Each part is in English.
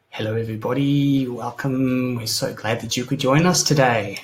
Hello, everybody. Welcome. We're so glad that you could join us today.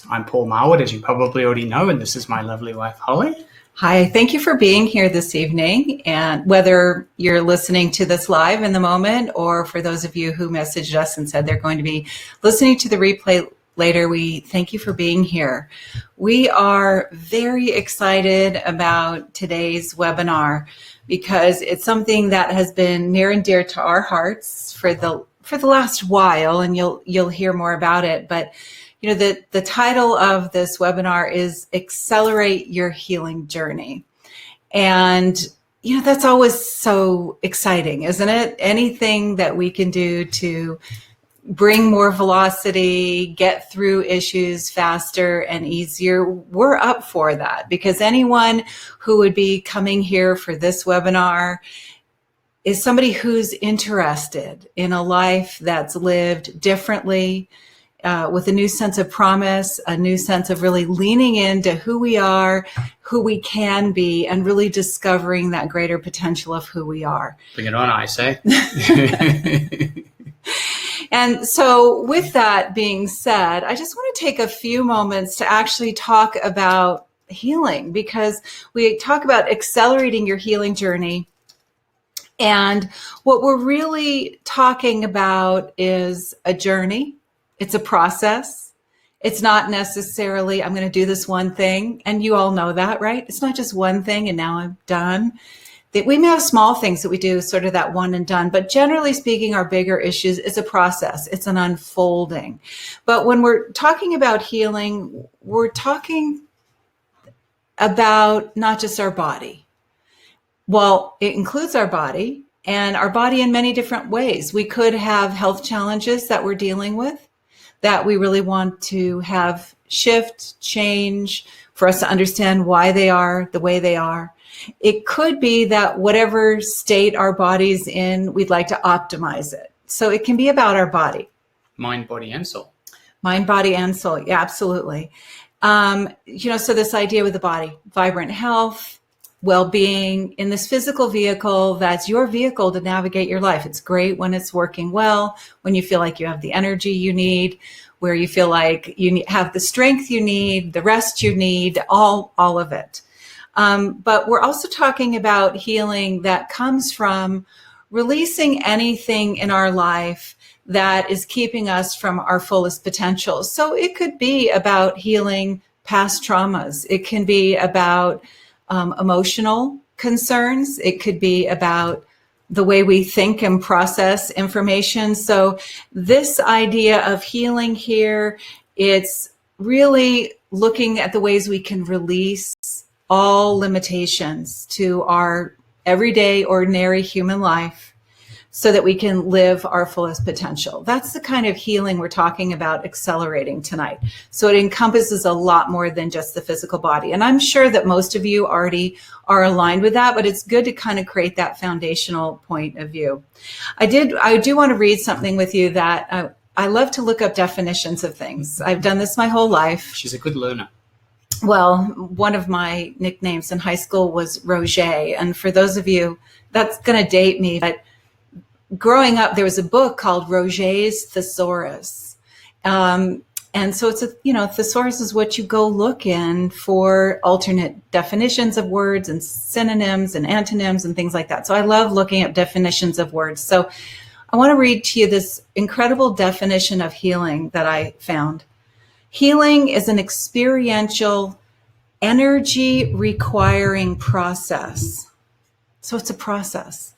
I'm Paul Marwood, as you probably already know, and this is my lovely wife, Holly. Hi, thank you for being here this evening. And whether you're listening to this live in the moment, or for those of you who messaged us and said they're going to be listening to the replay later, we thank you for being here. We are very excited about today's webinar because it's something that has been near and dear to our hearts for the last while, and you'll hear more about it. But you know, the title of this webinar is Accelerate Your Healing Journey. And, you know, that's always so exciting, isn't it? Anything that we can do to bring more velocity, get through issues faster and easier, we're up for that, because anyone who would be coming here for this webinar is somebody who's interested in a life that's lived differently, with a new sense of promise, a new sense of really leaning into who we are, who we can be, and really discovering that greater potential of who we are. Bring it on, I say. And so with that being said, I just want to take a few moments to actually talk about healing, because we talk about accelerating your healing journey. And what we're really talking about is a journey. It's a process. It's not necessarily, I'm going to do this one thing. And you all know that, right? It's not just one thing and now I'm done. We may have small things that we do, sort of that one and done. But generally speaking, our bigger issues, it's a process. It's an unfolding. But when we're talking about healing, we're talking about not just our body. Well, it includes our body, and our body in many different ways. We could have health challenges that we're dealing with, that we really want to have shift, change, for us to understand why they are the way they are. It could be that whatever state our body's in, we'd like to optimize it. So it can be about our body. Mind, body, and soul. Mind, body, and soul. Yeah, absolutely. So this idea with the body, vibrant health, well-being in this physical vehicle, that's your vehicle to navigate your life. It's great when it's working well, when you feel like you have the energy you need, where you feel like you have the strength you need, the rest you need, all of it. But we're also talking about healing that comes from releasing anything in our life that is keeping us from our fullest potential. So it could be about healing past traumas. It can be about emotional concerns. It could be about the way we think and process information. So this idea of healing here, it's really looking at the ways we can release all limitations to our everyday, ordinary human life so that we can live our fullest potential. That's the kind of healing we're talking about accelerating tonight. So it encompasses a lot more than just the physical body. And I'm sure that most of you already are aligned with that, but it's good to kind of create that foundational point of view. I do want to read something with you that I love to look up definitions of things. I've done this my whole life. She's a good learner. Well, one of my nicknames in high school was Roger. And for those of you, that's going to date me, but growing up, there was a book called Roget's Thesaurus. And so it's thesaurus is what you go look in for alternate definitions of words and synonyms and antonyms and things like that. So I love looking at definitions of words. So I want to read to you this incredible definition of healing that I found. Healing is an experiential, energy requiring process. So it's a process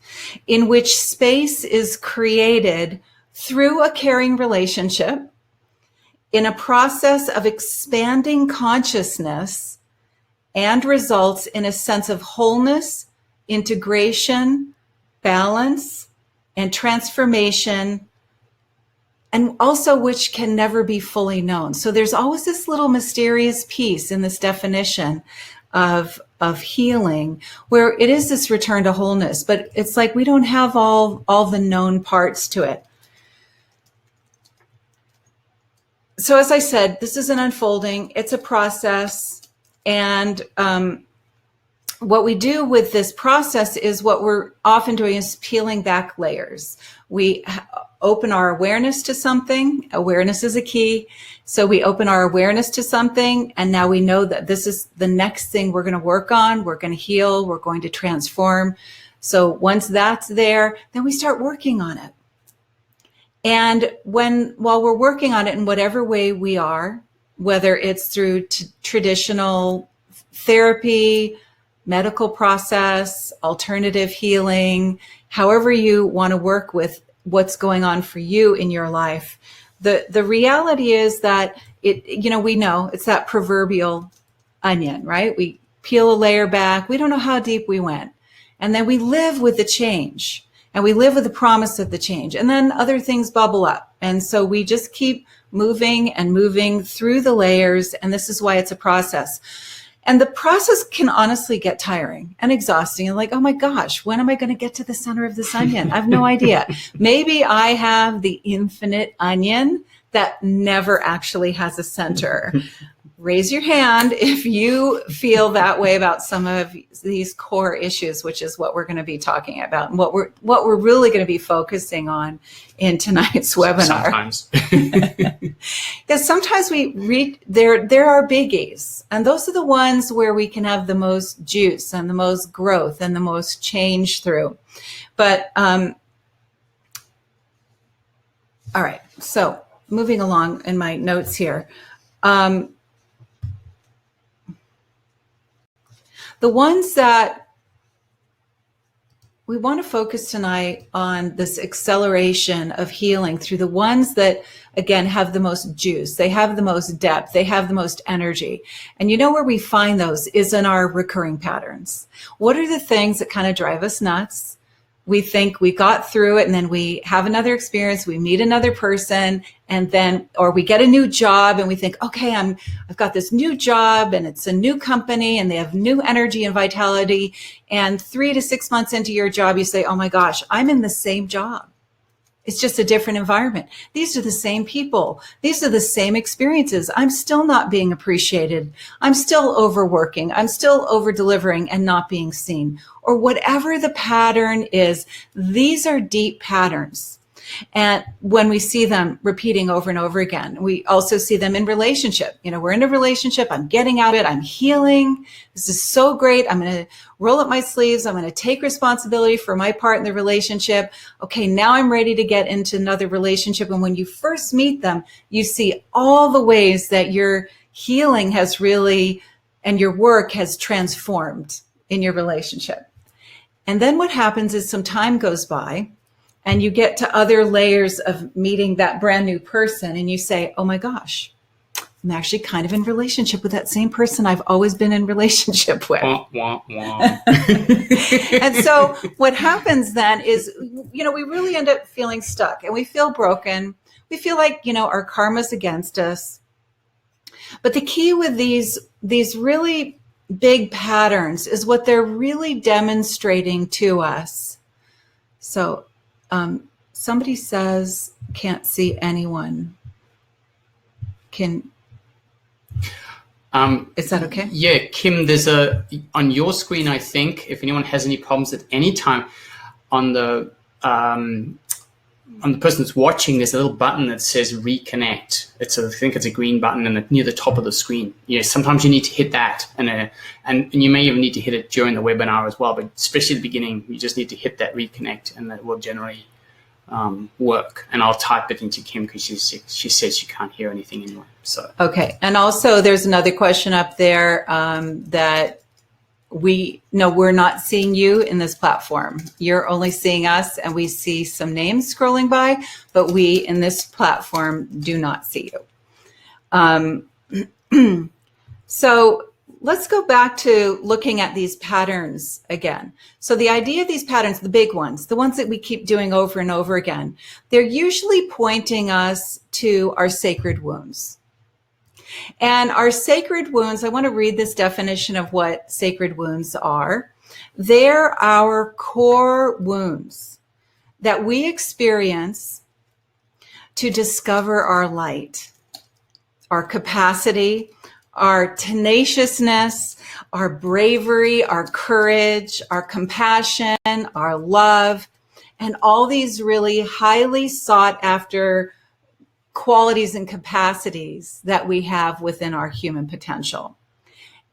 in which space is created through a caring relationship, in a process of expanding consciousness, and results in a sense of wholeness, integration, balance, and transformation, and also which can never be fully known. So there's always this little mysterious piece in this definition of healing, where it is this return to wholeness, but it's like we don't have all the known parts to it. So as I said, this is an unfolding, it's a process, and what we do with this process is what we're often doing is peeling back layers. We open our awareness to something. Awareness is a key. So we open our awareness to something, and now we know that this is the next thing we're going to work on. We're going to heal. We're going to transform. So once that's there, then we start working on it. And while we're working on it in whatever way we are, whether it's through traditional therapy, medical process, alternative healing, however you want to work with what's going on for you in your life, the reality is that we know it's that proverbial onion, right? We peel a layer back. We don't know how deep we went. And then we live with the change, and we live with the promise of the change. And then other things bubble up. And so we just keep moving and moving through the layers. And this is why it's a process. And the process can honestly get tiring and exhausting. And like, oh my gosh, when am I going to get to the center of this onion? I have no idea. Maybe I have the infinite onion that never actually has a center. Raise your hand if you feel that way about some of these core issues, which is what we're going to be talking about and what we're really going to be focusing on in tonight's webinar. Sometimes. Because sometimes there are biggies, and those are the ones where we can have the most juice and the most growth and the most change through. But all right, so moving along in my notes here. The ones that we want to focus tonight on, this acceleration of healing through the ones that, again, have the most juice, they have the most depth, they have the most energy. And you know where we find those is in our recurring patterns. What are the things that kind of drive us nuts? We think we got through it, and then we have another experience, we meet another person, and then, or we get a new job and we think, okay, I've got this new job and it's a new company and they have new energy and vitality. And 3 to 6 months into your job, you say, oh my gosh, I'm in the same job. It's just a different environment. These are the same people. These are the same experiences. I'm still not being appreciated. I'm still overworking. I'm still over delivering and not being seen. Or whatever the pattern is, these are deep patterns. And when we see them repeating over and over again, we also see them in relationship. We're in a relationship. I'm getting out of it. I'm healing. This is so great. I'm going to roll up my sleeves. I'm going to take responsibility for my part in the relationship. Okay, now I'm ready to get into another relationship. And when you first meet them, you see all the ways that your healing has really, and your work has transformed in your relationship. And then what happens is some time goes by, and you get to other layers of meeting that brand new person, and you say, oh my gosh, I'm actually kind of in relationship with that same person I've always been in relationship with. Wah, wah, wah. And so what happens then is, we really end up feeling stuck, and we feel broken. We feel like, our karma's against us. But the key with these really big patterns is what they're really demonstrating to us. So, somebody says, can't see anyone. Is that okay? Yeah, Kim, there's on your screen, I think, if anyone has any problems at any time, on the person that's watching, there's a little button that says reconnect. I think it's a green button and near the top of the screen. Sometimes you need to hit that, and you may even need to hit it during the webinar as well, but especially at the beginning, you just need to hit that reconnect, and that will generally work. And I'll type it into Kim because she says she can't hear anything anyway. So okay. And also there's another question up there that we're not seeing you in this platform. You're only seeing us, and we see some names scrolling by, but we in this platform do not see you. So let's go back to looking at these patterns again. So the idea of these patterns, the big ones, the ones that we keep doing over and over again, they're usually pointing us to our sacred wounds. And our sacred wounds, I want to read this definition of what sacred wounds are. They're our core wounds that we experience to discover our light, our capacity, our tenaciousness, our bravery, our courage, our compassion, our love, and all these really highly sought after qualities and capacities that we have within our human potential.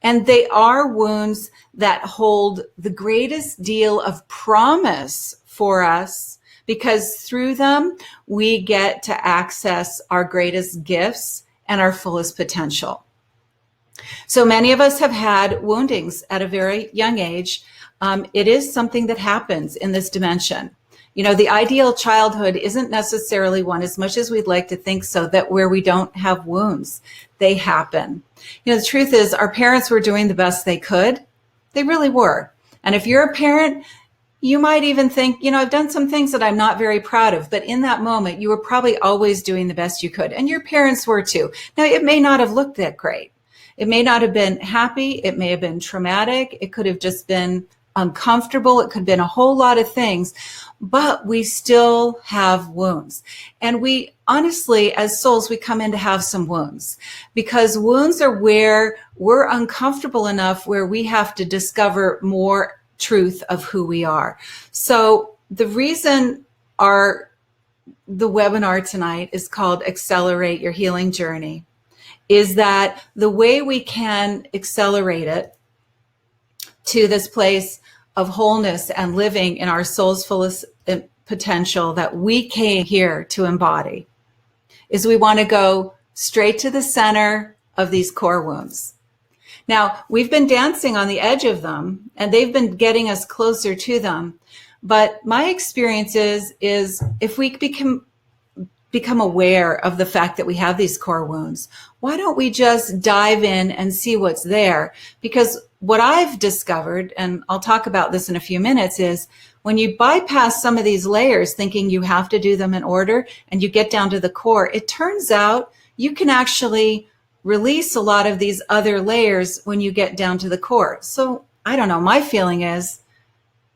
And they are wounds that hold the greatest deal of promise for us, because through them, we get to access our greatest gifts and our fullest potential. So many of us have had woundings at a very young age. It is something that happens in this dimension. You know, the ideal childhood isn't necessarily one, as much as we'd like to think so, that where we don't have wounds. They happen. You know, the truth is our parents were doing the best they could. They really were. And if you're a parent, you might even think, you know, I've done some things that I'm not very proud of, but in that moment, you were probably always doing the best you could. And your parents were too. Now, it may not have looked that great. It may not have been happy. It may have been traumatic. It could have just been uncomfortable. It could have been a whole lot of things, but we still have wounds. And we honestly, as souls, we come in to have some wounds, because wounds are where we're uncomfortable enough where we have to discover more truth of who we are. So the reason the webinar tonight is called Accelerate Your Healing Journey is that the way we can accelerate it to this place of wholeness and living in our soul's fullest potential that we came here to embody is we want to go straight to the center of these core wounds. Now, we've been dancing on the edge of them, and they've been getting us closer to them. But my experience is if we become aware of the fact that we have these core wounds, why don't we just dive in and see what's there? Because what I've discovered, and I'll talk about this in a few minutes, is when you bypass some of these layers thinking you have to do them in order and you get down to the core, it turns out you can actually release a lot of these other layers when you get down to the core. So I don't know, my feeling is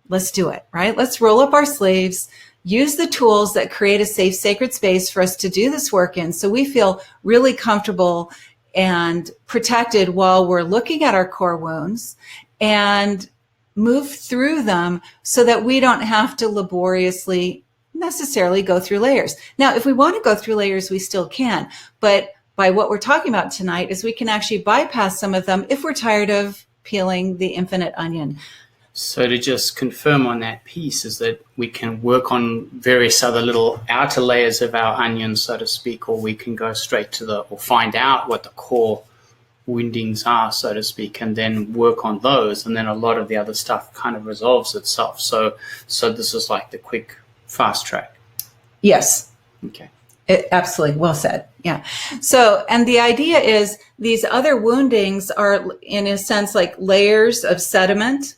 let's do it, right? Let's roll up our sleeves, use the tools that create a safe, sacred space for us to do this work in, so we feel really comfortable and protected while we're looking at our core wounds, and move through them so that we don't have to laboriously necessarily go through layers. Now, if we want to go through layers, we still can, but by what we're talking about tonight is we can actually bypass some of them if we're tired of peeling the infinite onion. So to just confirm on that piece is that we can work on various other little outer layers of our onion, so to speak, or we can go straight to or find out what the core woundings are, so to speak, and then work on those. And then a lot of the other stuff kind of resolves itself. So this is like the quick, fast track. Yes. Okay. Absolutely. Well said. Yeah. So, and the idea is these other woundings are in a sense like layers of sediment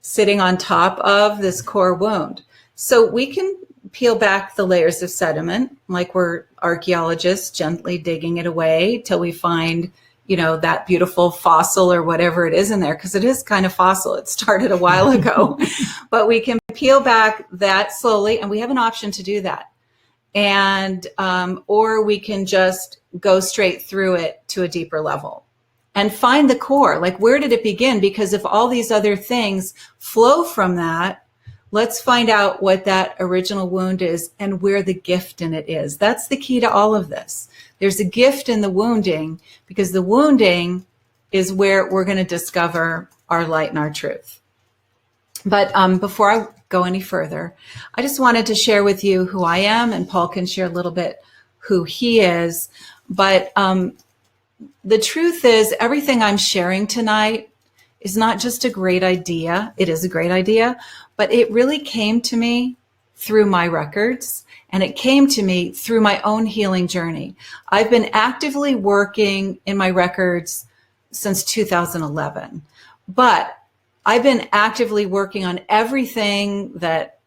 sitting on top of this core wound. So we can peel back the layers of sediment like we're archaeologists gently digging it away till we find, you know, that beautiful fossil or whatever it is in there, because it is kind of fossil. It started a while ago, but we can peel back that slowly, and we have an option to do that. And, or we can just go straight through it to a deeper level and find the core. Like, where did it begin? Because if all these other things flow from that, let's find out what that original wound is and where the gift in it is. That's the key to all of this. There's a gift in the wounding, because the wounding is where we're going to discover our light and our truth. But before I go any further, I just wanted to share with you who I am, and Paul can share a little bit who he is. But the truth is, everything I'm sharing tonight is not just a great idea. It is a great idea, but it really came to me through my records, and it came to me through my own healing journey. I've been actively working in my records since 2011, but I've been actively working on everything that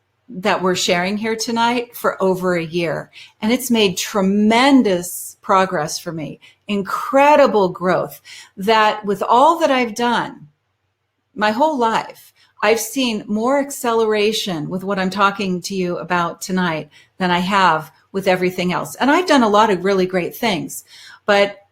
we're sharing here tonight for over a year. And it's made tremendous progress for me, incredible growth, that with all that I've done my whole life, I've seen more acceleration with what I'm talking to you about tonight than I have with everything else. And I've done a lot of really great things, but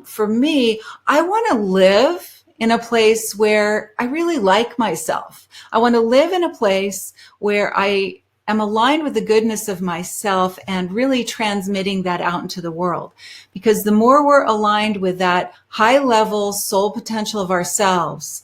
for me, I want to live in a place where I really like myself. I want to live in a place where I am aligned with the goodness of myself and really transmitting that out into the world. Because the more we're aligned with that high level soul potential of ourselves,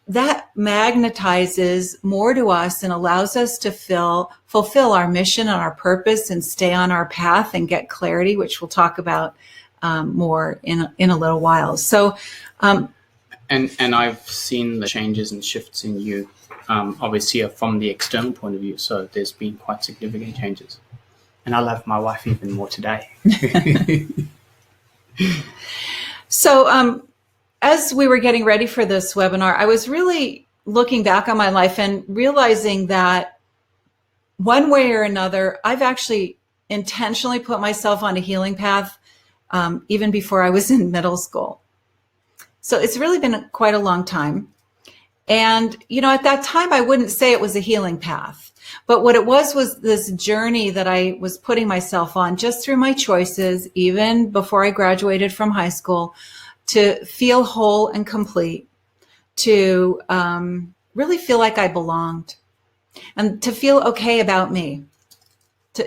that magnetizes more to us and allows us to fulfill our mission and our purpose and stay on our path and get clarity, which we'll talk about more in a little while. So, and I've seen the changes and shifts in you, obviously from the external point of view. So there's been quite significant changes, and I love my wife even more today. So, as we were getting ready for this webinar, I was really looking back on my life and realizing that one way or another, I've actually intentionally put myself on a healing path even before I was in middle school. So it's really been quite a long time. And, at that time, I wouldn't say it was a healing path. But what it was this journey that I was putting myself on just through my choices, even before I graduated from high school, to feel whole and complete, to really feel like I belonged, and to feel okay about me.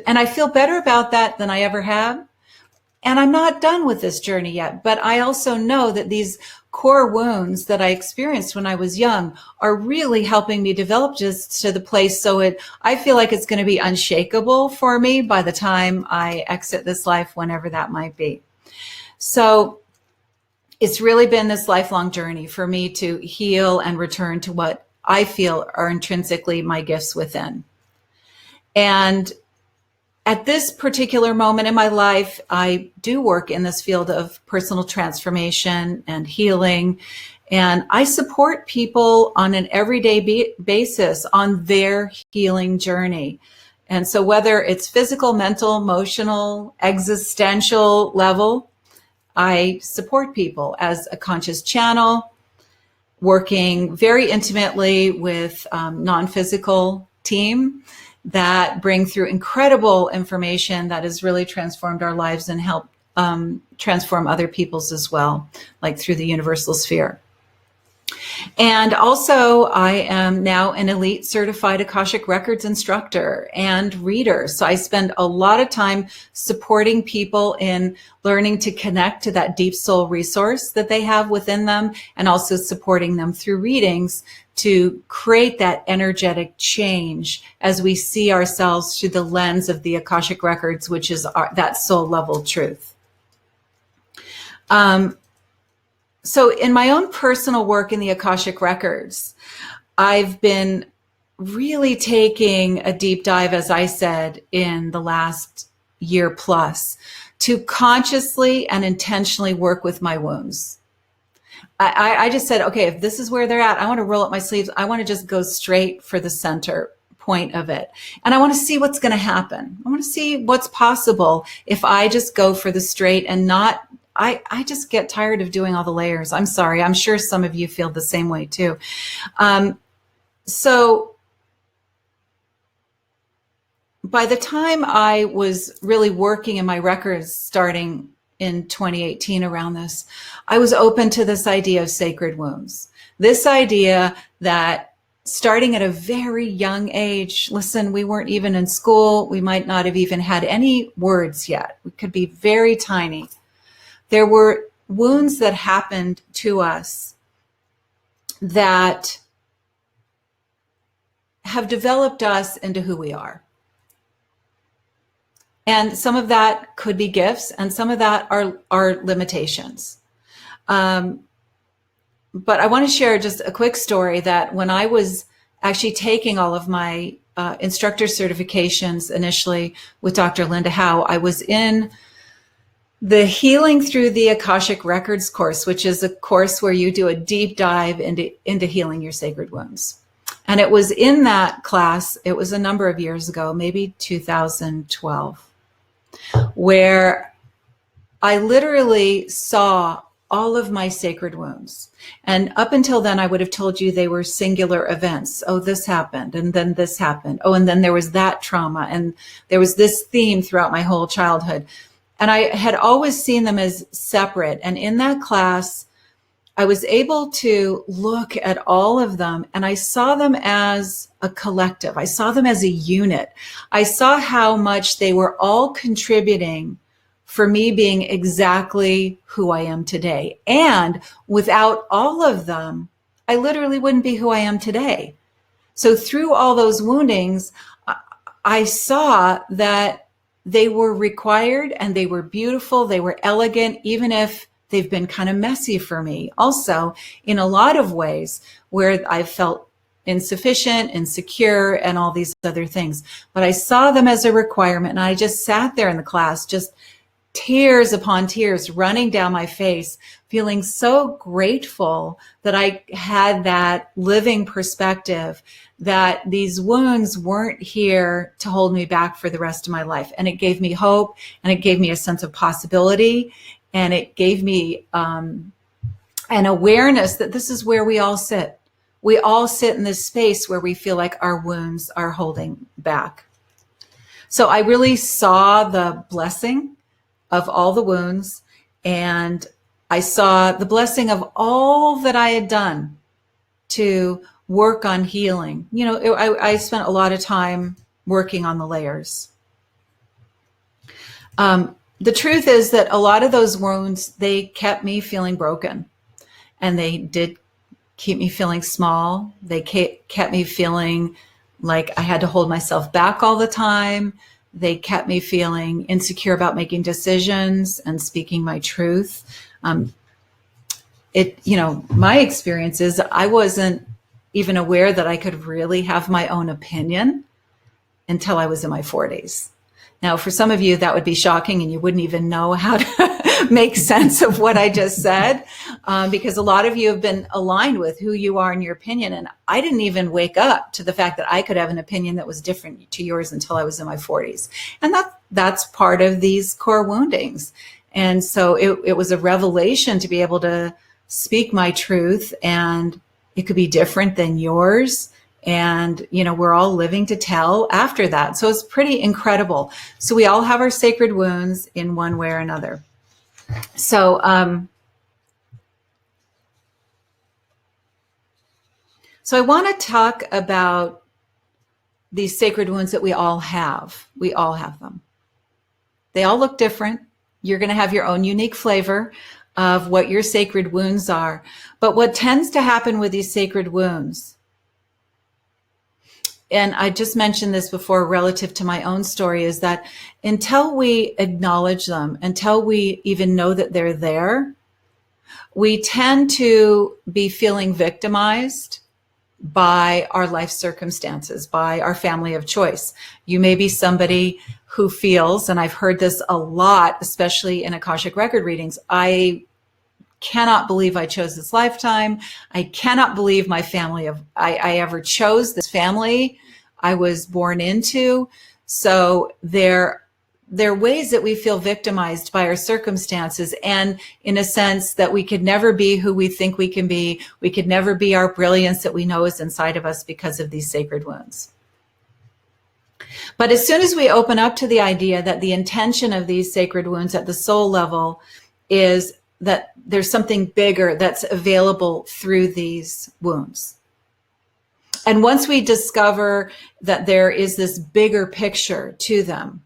And I feel better about that than I ever have. And I'm not done with this journey yet, but I also know that these core wounds that I experienced when I was young are really helping me develop just to the place I feel like it's going to be unshakable for me by the time I exit this life, whenever that might be. So it's really been this lifelong journey for me to heal and return to what I feel are intrinsically my gifts within. And at this particular moment in my life, I do work in this field of personal transformation and healing. And I support people on an everyday basis on their healing journey. And so whether it's physical, mental, emotional, existential level, I support people as a conscious channel, working very intimately with non-physical team that bring through incredible information that has really transformed our lives and helped transform other people's as well, like through the universal sphere. And also, I am now an elite certified Akashic Records instructor and reader. So I spend a lot of time supporting people in learning to connect to that deep soul resource that they have within them, and also supporting them through readings to create that energetic change as we see ourselves through the lens of the Akashic Records, which is that soul level truth. So in my own personal work in the Akashic Records, I've been really taking a deep dive, as I said, in the last year plus, to consciously and intentionally work with my wounds. I just said, okay, if this is where they're at, I want to roll up my sleeves. I want to just go straight for the center point of it. And I want to see what's going to happen. I want to see what's possible if I just go for the straight and not, I just get tired of doing all the layers. I'm sorry. I'm sure some of you feel the same way too. So by the time I was really working in my records starting in 2018 around this, I was open to this idea of sacred wounds. This idea that starting at a very young age, listen, we weren't even in school. We might not have even had any words yet. We could be very tiny. There were wounds that happened to us that have developed us into who we are. And some of that could be gifts, and some of that are limitations. But I want to share just a quick story that when I was actually taking all of my instructor certifications initially with Dr. Linda Howe, I was in the Healing Through the Akashic Records course, which is a course where you do a deep dive into healing your sacred wounds. And it was in that class, it was a number of years ago, maybe 2012, where I literally saw all of my sacred wounds. And up until then, I would have told you they were singular events. Oh, this happened, and then this happened. Oh, and then there was that trauma, and there was this theme throughout my whole childhood. And I had always seen them as separate. And in that class, I was able to look at all of them, and I saw them as a collective. I saw them as a unit. I saw how much they were all contributing for me being exactly who I am today. And without all of them, I literally wouldn't be who I am today. So through all those woundings, I saw that they were required and they were beautiful, they were elegant, even if they've been kind of messy for me. Also, in a lot of ways where I felt insufficient, insecure, and all these other things. But I saw them as a requirement, and I just sat there in the class, just tears upon tears running down my face, feeling so grateful that I had that living perspective, that these wounds weren't here to hold me back for the rest of my life. And it gave me hope, and it gave me a sense of possibility, and it gave me an awareness that this is where we all sit. We all sit in this space where we feel like our wounds are holding back. So I really saw the blessing of all the wounds, and I saw the blessing of all that I had done to work on healing. You know, I spent a lot of time working on the layers. The truth is that a lot of those wounds, they kept me feeling broken, and they did keep me feeling small. They kept me feeling like I had to hold myself back all the time. They kept me feeling insecure about making decisions and speaking my truth. My experience is I wasn't even aware that I could really have my own opinion until I was in my 40s. Now, for some of you, that would be shocking, and you wouldn't even know how to make sense of what I just said, because a lot of you have been aligned with who you are and your opinion. And I didn't even wake up to the fact that I could have an opinion that was different to yours until I was in my 40s. And that's part of these core woundings. And so it was a revelation to be able to speak my truth, and it could be different than yours. And, we're all living to tell after that. So it's pretty incredible. So we all have our sacred wounds in one way or another. So, I want to talk about these sacred wounds that we all have. We all have them. They all look different. You're going to have your own unique flavor of what your sacred wounds are. But what tends to happen with these sacred wounds, and I just mentioned this before relative to my own story, is that until we acknowledge them, until we even know that they're there, we tend to be feeling victimized by our life circumstances, by our family of choice. You may be somebody who feels, and I've heard this a lot, especially in Akashic record readings, I cannot believe I chose this lifetime. I cannot believe my family I ever chose this family I was born into. So there are ways that we feel victimized by our circumstances, and in a sense that we could never be who we think we can be. We could never be our brilliance that we know is inside of us because of these sacred wounds. But as soon as we open up to the idea that the intention of these sacred wounds at the soul level is that there's something bigger that's available through these wounds. And once we discover that there is this bigger picture to them,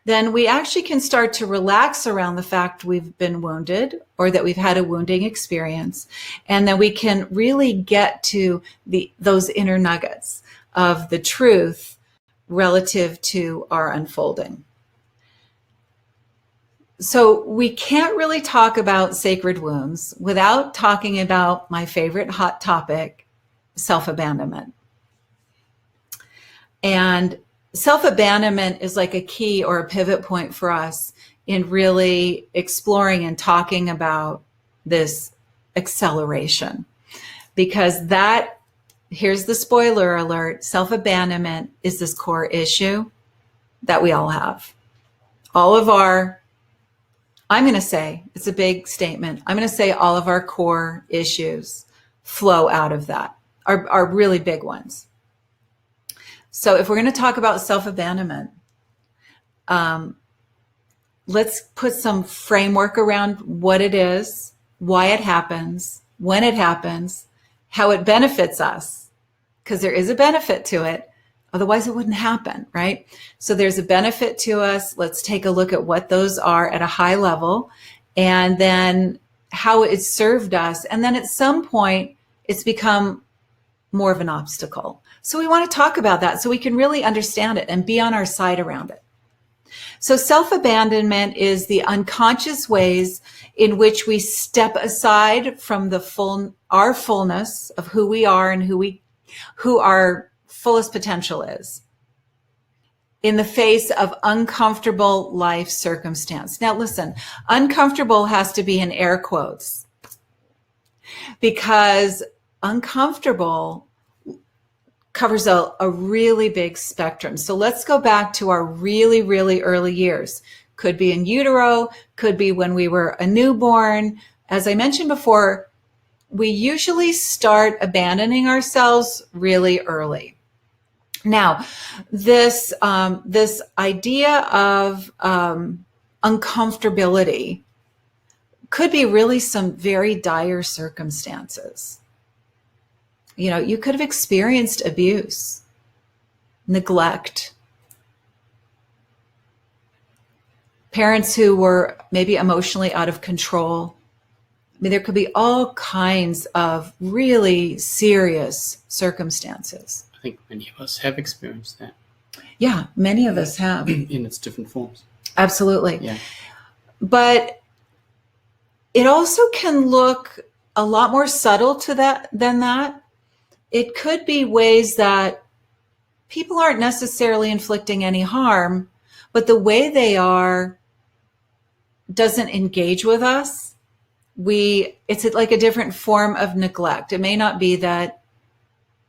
then we actually can start to relax around the fact we've been wounded or that we've had a wounding experience. And then we can really get to those inner nuggets of the truth relative to our unfolding. So we can't really talk about sacred wounds without talking about my favorite hot topic, self-abandonment. And self-abandonment is like a key or a pivot point for us in really exploring and talking about this acceleration. Because here's the spoiler alert, self-abandonment is this core issue that we all have. I'm going to say, it's a big statement, I'm going to say all of our core issues flow out of that, are really big ones. So if we're going to talk about self-abandonment, let's put some framework around what it is, why it happens, when it happens, how it benefits us, because there is a benefit to it. Otherwise, it wouldn't happen, right? So there's a benefit to us. Let's take a look at what those are at a high level, and then how it's served us. And then at some point, it's become more of an obstacle. So we want to talk about that so we can really understand it and be on our side around it. So self-abandonment is the unconscious ways in which we step aside from our fullness of who we are and who our fullest potential is in the face of uncomfortable life circumstance. Now listen, uncomfortable has to be in air quotes, because uncomfortable covers a really big spectrum. So let's go back to our really, really early years. Could be in utero, could be when we were a newborn. As I mentioned before, we usually start abandoning ourselves really early. Now, this idea of uncomfortability could be really some very dire circumstances. You could have experienced abuse, neglect, parents who were maybe emotionally out of control. I mean, there could be all kinds of really serious circumstances. I think many of us have experienced that. Yeah, many of us have. In its different forms. Absolutely. Yeah. But it also can look a lot more subtle than that. It could be ways that people aren't necessarily inflicting any harm, but the way they are doesn't engage with us. It's like a different form of neglect. It may not be that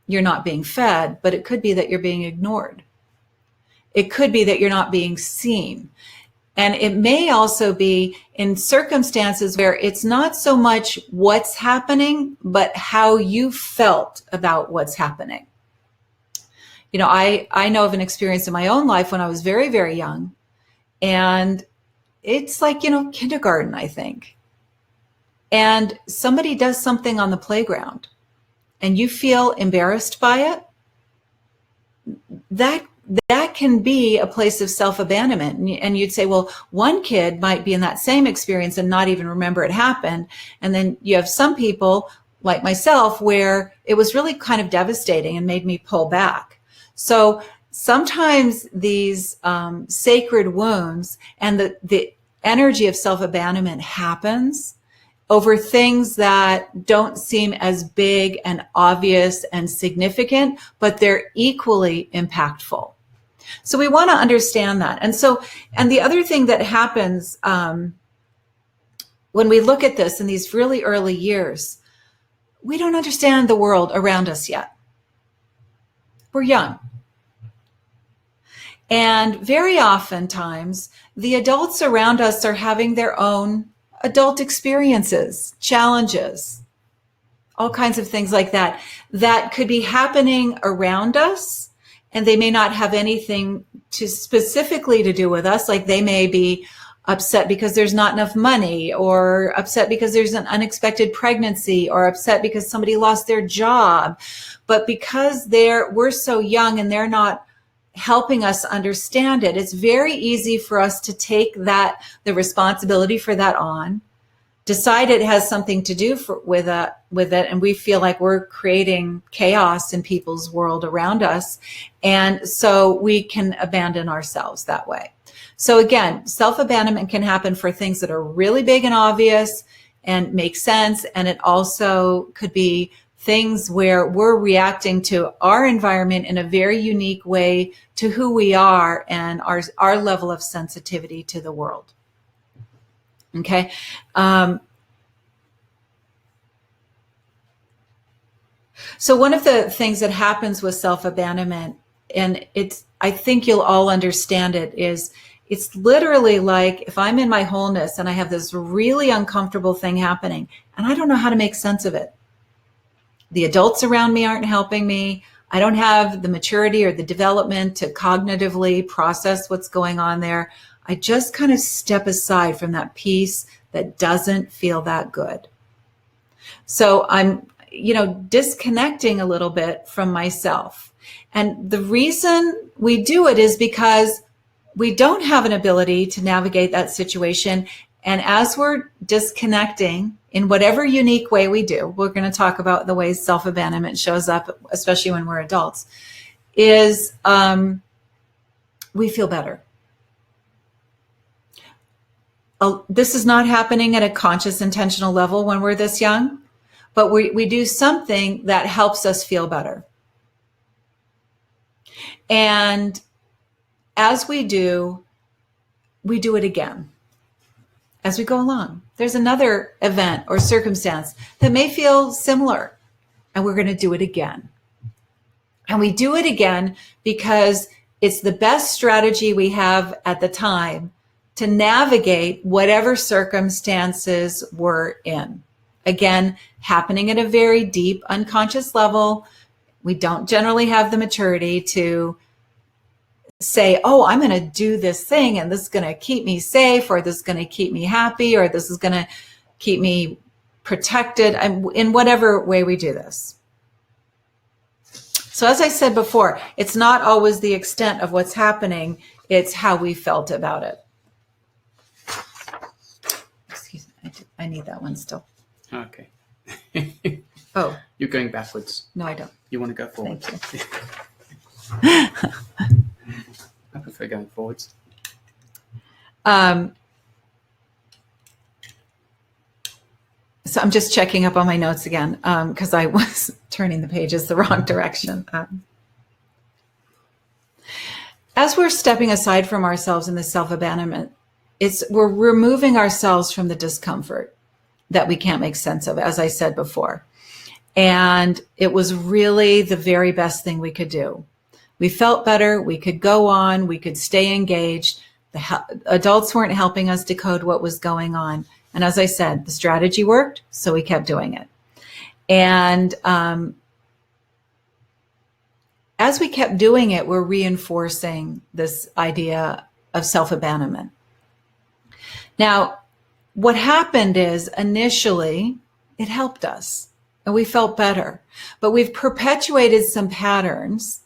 you're not being fed, but it could be that you're being ignored. It could be that you're not being seen. And it may also be in circumstances where it's not so much what's happening, but how you felt about what's happening. I know of an experience in my own life when I was very, very young. And it's like, kindergarten, I think. And somebody does something on the playground and you feel embarrassed by it. That can be a place of self-abandonment. And you'd say, well, one kid might be in that same experience and not even remember it happened. And then you have some people like myself where it was really kind of devastating and made me pull back. So sometimes these sacred wounds and the energy of self-abandonment happens over things that don't seem as big and obvious and significant, but they're equally impactful. So we want to understand that. And the other thing that happens when we look at this in these really early years, we don't understand the world around us yet. We're young. And very oftentimes, the adults around us are having their own adult experiences, challenges, all kinds of things like that could be happening around us. And they may not have anything specifically to do with us. Like they may be upset because there's not enough money, or upset because there's an unexpected pregnancy, or upset because somebody lost their job. But because we're so young and they're not helping us understand it, it's very easy for us to take the responsibility for that on, decide it has something to do with it, and we feel like we're creating chaos in people's world around us, and so we can abandon ourselves that way. So again, self-abandonment can happen for things that are really big and obvious and make sense, and it also could be things where we're reacting to our environment in a very unique way to who we are and our level of sensitivity to the world. Okay. So one of the things that happens with self-abandonment, and I think you'll all understand it, is it's literally like if I'm in my wholeness and I have this really uncomfortable thing happening and I don't know how to make sense of it. The adults around me aren't helping me. I don't have the maturity or the development to cognitively process what's going on there. I just kind of step aside from that piece that doesn't feel that good. So I'm, disconnecting a little bit from myself. And the reason we do it is because we don't have an ability to navigate that situation. And as we're disconnecting in whatever unique way we do, we're going to talk about the ways self-abandonment shows up, especially when we're adults, is we feel better. This is not happening at a conscious, intentional level when we're this young, but we do something that helps us feel better. And as we do it again. As we go along, there's another event or circumstance that may feel similar, and we're going to do it again. And we do it again because it's the best strategy we have at the time to navigate whatever circumstances we're in. Again, happening at a very deep unconscious level. We don't generally have the maturity to say, oh, I'm going to do this thing and this is going to keep me safe, or this is going to keep me happy, or this is going to keep me protected, in whatever way we do this. So as I said before, it's not always the extent of what's happening, it's how we felt about it. Excuse me, I need that one still. Okay. Oh. You're going backwards. No, I don't. You want to go forwards? Thank you. I prefer going forwards. So I'm just checking up on my notes again because I was turning the pages the wrong direction. As we're stepping aside from ourselves in the self-abandonment, we're removing ourselves from the discomfort that we can't make sense of, as I said before. And it was really the very best thing we could do. We felt better. We could go on. We could stay engaged. The adults weren't helping us decode what was going on. And as I said, the strategy worked, so we kept doing it. And as we kept doing it, we're reinforcing this idea of self-abandonment. Now, what happened is initially it helped us and we felt better, but we've perpetuated some patterns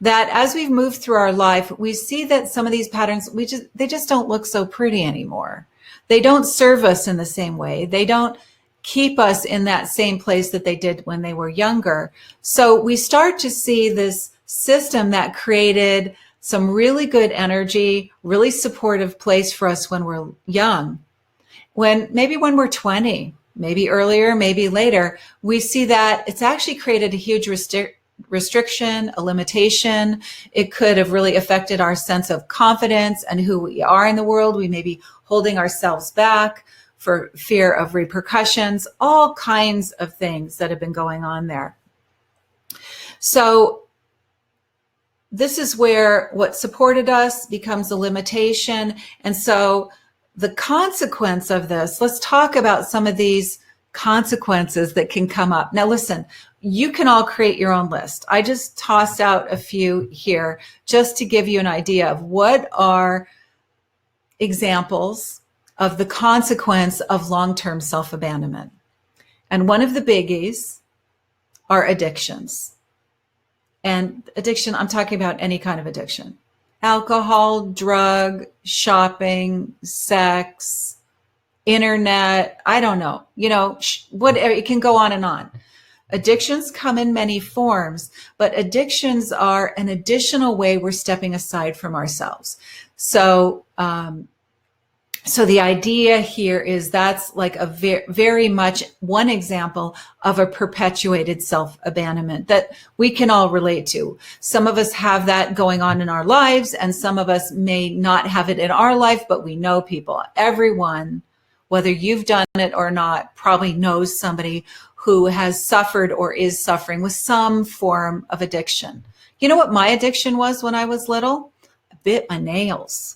that as we've moved through our life, we see that some of these patterns, they just don't look so pretty anymore. They don't serve us in the same way. They don't keep us in that same place that they did when they were younger. So we start to see this system that created some really good energy, really supportive place for us when we're young. Maybe when we're 20, maybe earlier, maybe later, we see that it's actually created a huge restriction, a limitation. It could have really affected our sense of confidence and who we are in the world. We may be holding ourselves back for fear of repercussions, all kinds of things that have been going on there. So this is where what supported us becomes a limitation. And so the consequence of this, let's talk about some of these consequences that can come up. Now, listen, you can all create your own list. I just tossed out a few here just to give you an idea of what are examples of the consequence of long-term self-abandonment. And one of the biggies are addictions. And addiction, I'm talking about any kind of addiction. Alcohol, drug, shopping, sex, internet, I don't know, whatever, it can go on and on. Addictions come in many forms, but addictions are an additional way we're stepping aside from ourselves. So, so the idea here is that's like a very much one example of a perpetuated self-abandonment that we can all relate to. Some of us have that going on in our lives, and some of us may not have it in our life, but we know people. Everyone, whether you've done it or not, probably knows somebody who has suffered or is suffering with some form of addiction. You know what my addiction was when I was little? I bit my nails.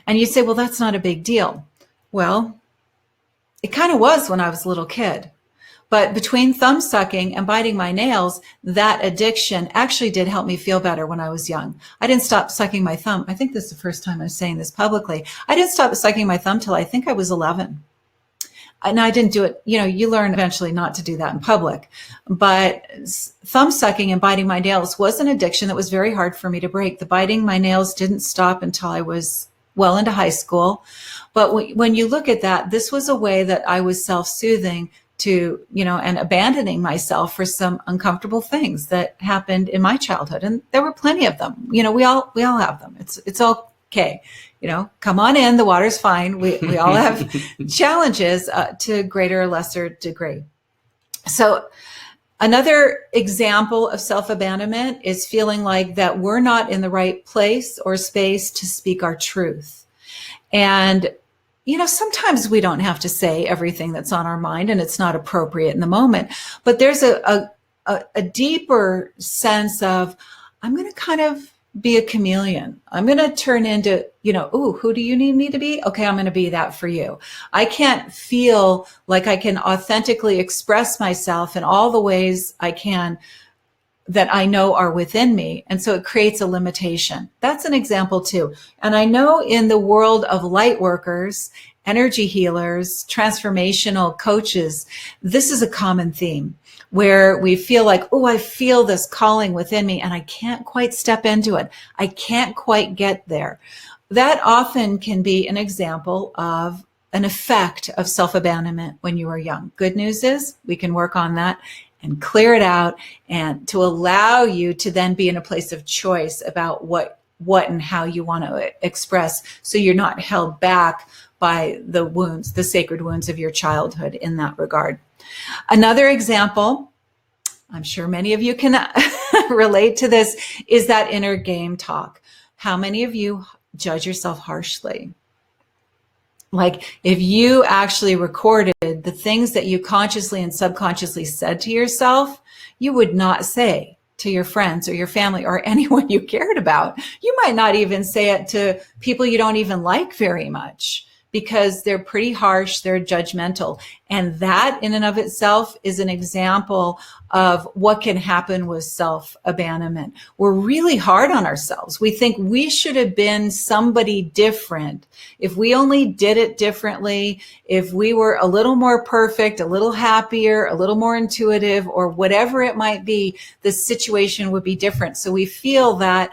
And you say, well, that's not a big deal. Well, it kind of was when I was a little kid. But between thumb sucking and biting my nails, that addiction actually did help me feel better when I was young. I didn't stop sucking my thumb. I think this is the first time I'm saying this publicly. I didn't stop sucking my thumb till I think I was 11. And I didn't do it. You learn eventually not to do that in public. But thumb sucking and biting my nails was an addiction that was very hard for me to break. The biting my nails didn't stop until I was well into high school. But when you look at that, this was a way that I was self-soothing to, and abandoning myself for some uncomfortable things that happened in my childhood. And there were plenty of them. We all have them. It's okay. Come on in, the water's fine. We all have challenges to greater or lesser degree. So another example of self-abandonment is feeling like that we're not in the right place or space to speak our truth. And sometimes we don't have to say everything that's on our mind, and it's not appropriate in the moment. But there's a deeper sense of, I'm going to kind of be a chameleon. I'm going to turn into, who do you need me to be? Okay, I'm going to be that for you. I can't feel like I can authentically express myself in all the ways I can that I know are within me. And so it creates a limitation. That's an example too. And I know in the world of light workers, energy healers, transformational coaches, this is a common theme where we feel like, I feel this calling within me and I can't quite step into it. I can't quite get there. That often can be an example of an effect of self-abandonment when you are young. Good news is we can work on that and clear it out, and to allow you to then be in a place of choice about what and how you want to express, so you're not held back by the wounds, the sacred wounds of your childhood in that regard. Another example, I'm sure many of you can relate to this, is that inner game talk. How many of you judge yourself harshly? Like if you actually recorded the things that you consciously and subconsciously said to yourself, you would not say to your friends or your family or anyone you cared about. You might not even say it to people you don't even like very much, because they're pretty harsh, they're judgmental. And that in and of itself is an example of what can happen with self-abandonment. We're really hard on ourselves. We think we should have been somebody different. If we only did it differently, if we were a little more perfect, a little happier, a little more intuitive, or whatever it might be, the situation would be different. So we feel that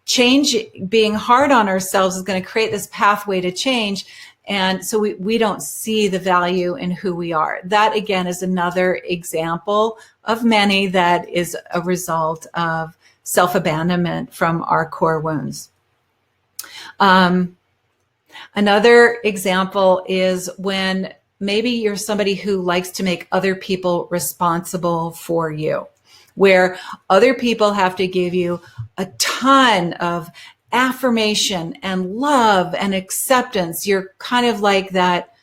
change, being hard on ourselves, is going to create this pathway to change. And so we don't see the value in who we are. That, again, is another example of many that is a result of self-abandonment from our core wounds. Another example is when maybe you're somebody who likes to make other people responsible for you, where other people have to give you a ton of affirmation and love and acceptance. You're kind of like that,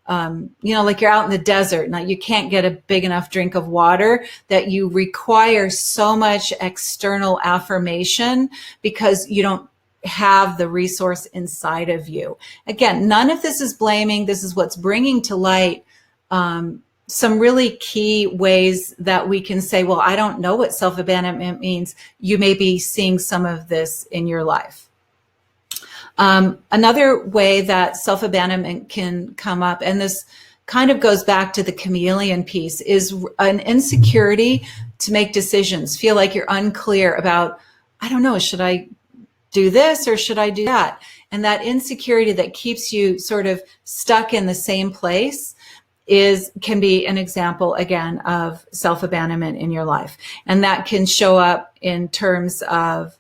like you're out in the desert. Now you can't get a big enough drink of water, that you require so much external affirmation because you don't have the resource inside of you. Again, none of this is blaming. This is what's bringing to light some really key ways that we can say, well, I don't know what self-abandonment means. You may be seeing some of this in your life. Another way that self-abandonment can come up, and this kind of goes back to the chameleon piece, is an insecurity to make decisions. Feel like you're unclear about, I don't know, should I do this or should I do that? And that insecurity that keeps you sort of stuck in the same place can be an example, again, of self-abandonment in your life. And that can show up in terms of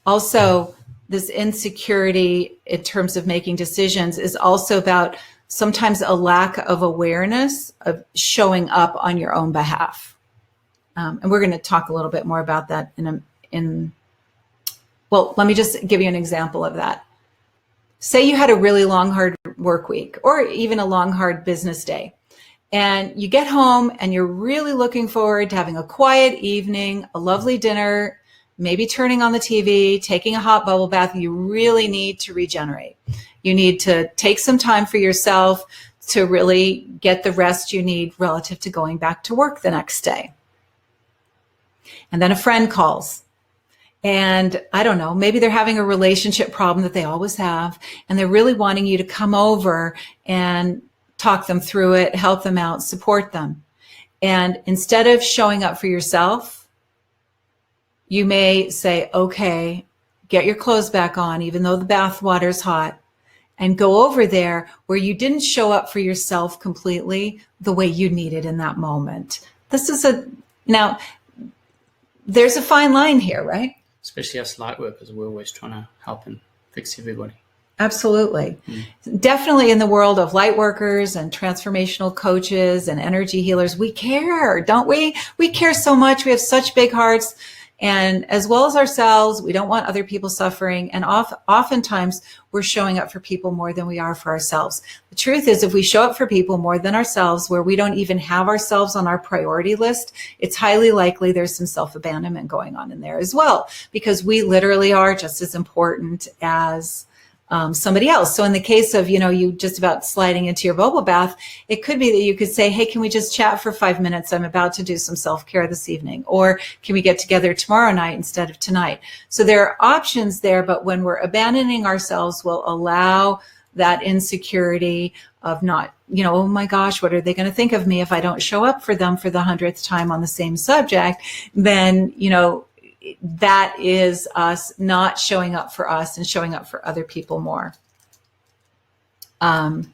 also this insecurity in terms of making decisions is also about sometimes a lack of awareness of showing up on your own behalf. And we're going to talk a little bit more about that well, let me just give you an example of that. Say you had a really long, hard work week, or even a long, hard business day, and you get home and you're really looking forward to having a quiet evening, a lovely dinner, maybe turning on the TV, taking a hot bubble bath. You really need to regenerate. You need to take some time for yourself, to really get the rest you need relative to going back to work the next day. And then a friend calls. And I don't know, maybe they're having a relationship problem that they always have, and they're really wanting you to come over and talk them through it, help them out, support them. And instead of showing up for yourself, you may say, okay, get your clothes back on, even though the bath water's hot, and go over there where you didn't show up for yourself completely the way you needed in that moment. Now, there's a fine line here, right? Especially us light workers, we're always trying to help and fix everybody. Absolutely. Definitely in the world of light workers and transformational coaches and energy healers, we care, don't we? We care so much. We have such big hearts. And as well as ourselves, we don't want other people suffering. And oftentimes we're showing up for people more than we are for ourselves. The truth is, if we show up for people more than ourselves, where we don't even have ourselves on our priority list, it's highly likely there's some self-abandonment going on in there as well, because we literally are just as important as somebody else. So in the case of, you just about sliding into your bubble bath, it could be that you could say, hey, can we just chat for 5 minutes? I'm about to do some self-care this evening. Or can we get together tomorrow night instead of tonight? So there are options there, but when we're abandoning ourselves, we'll allow that insecurity of not, oh my gosh, what are they going to think of me if I don't show up for them for the 100th time on the same subject? Then, that is us not showing up for us and showing up for other people more. And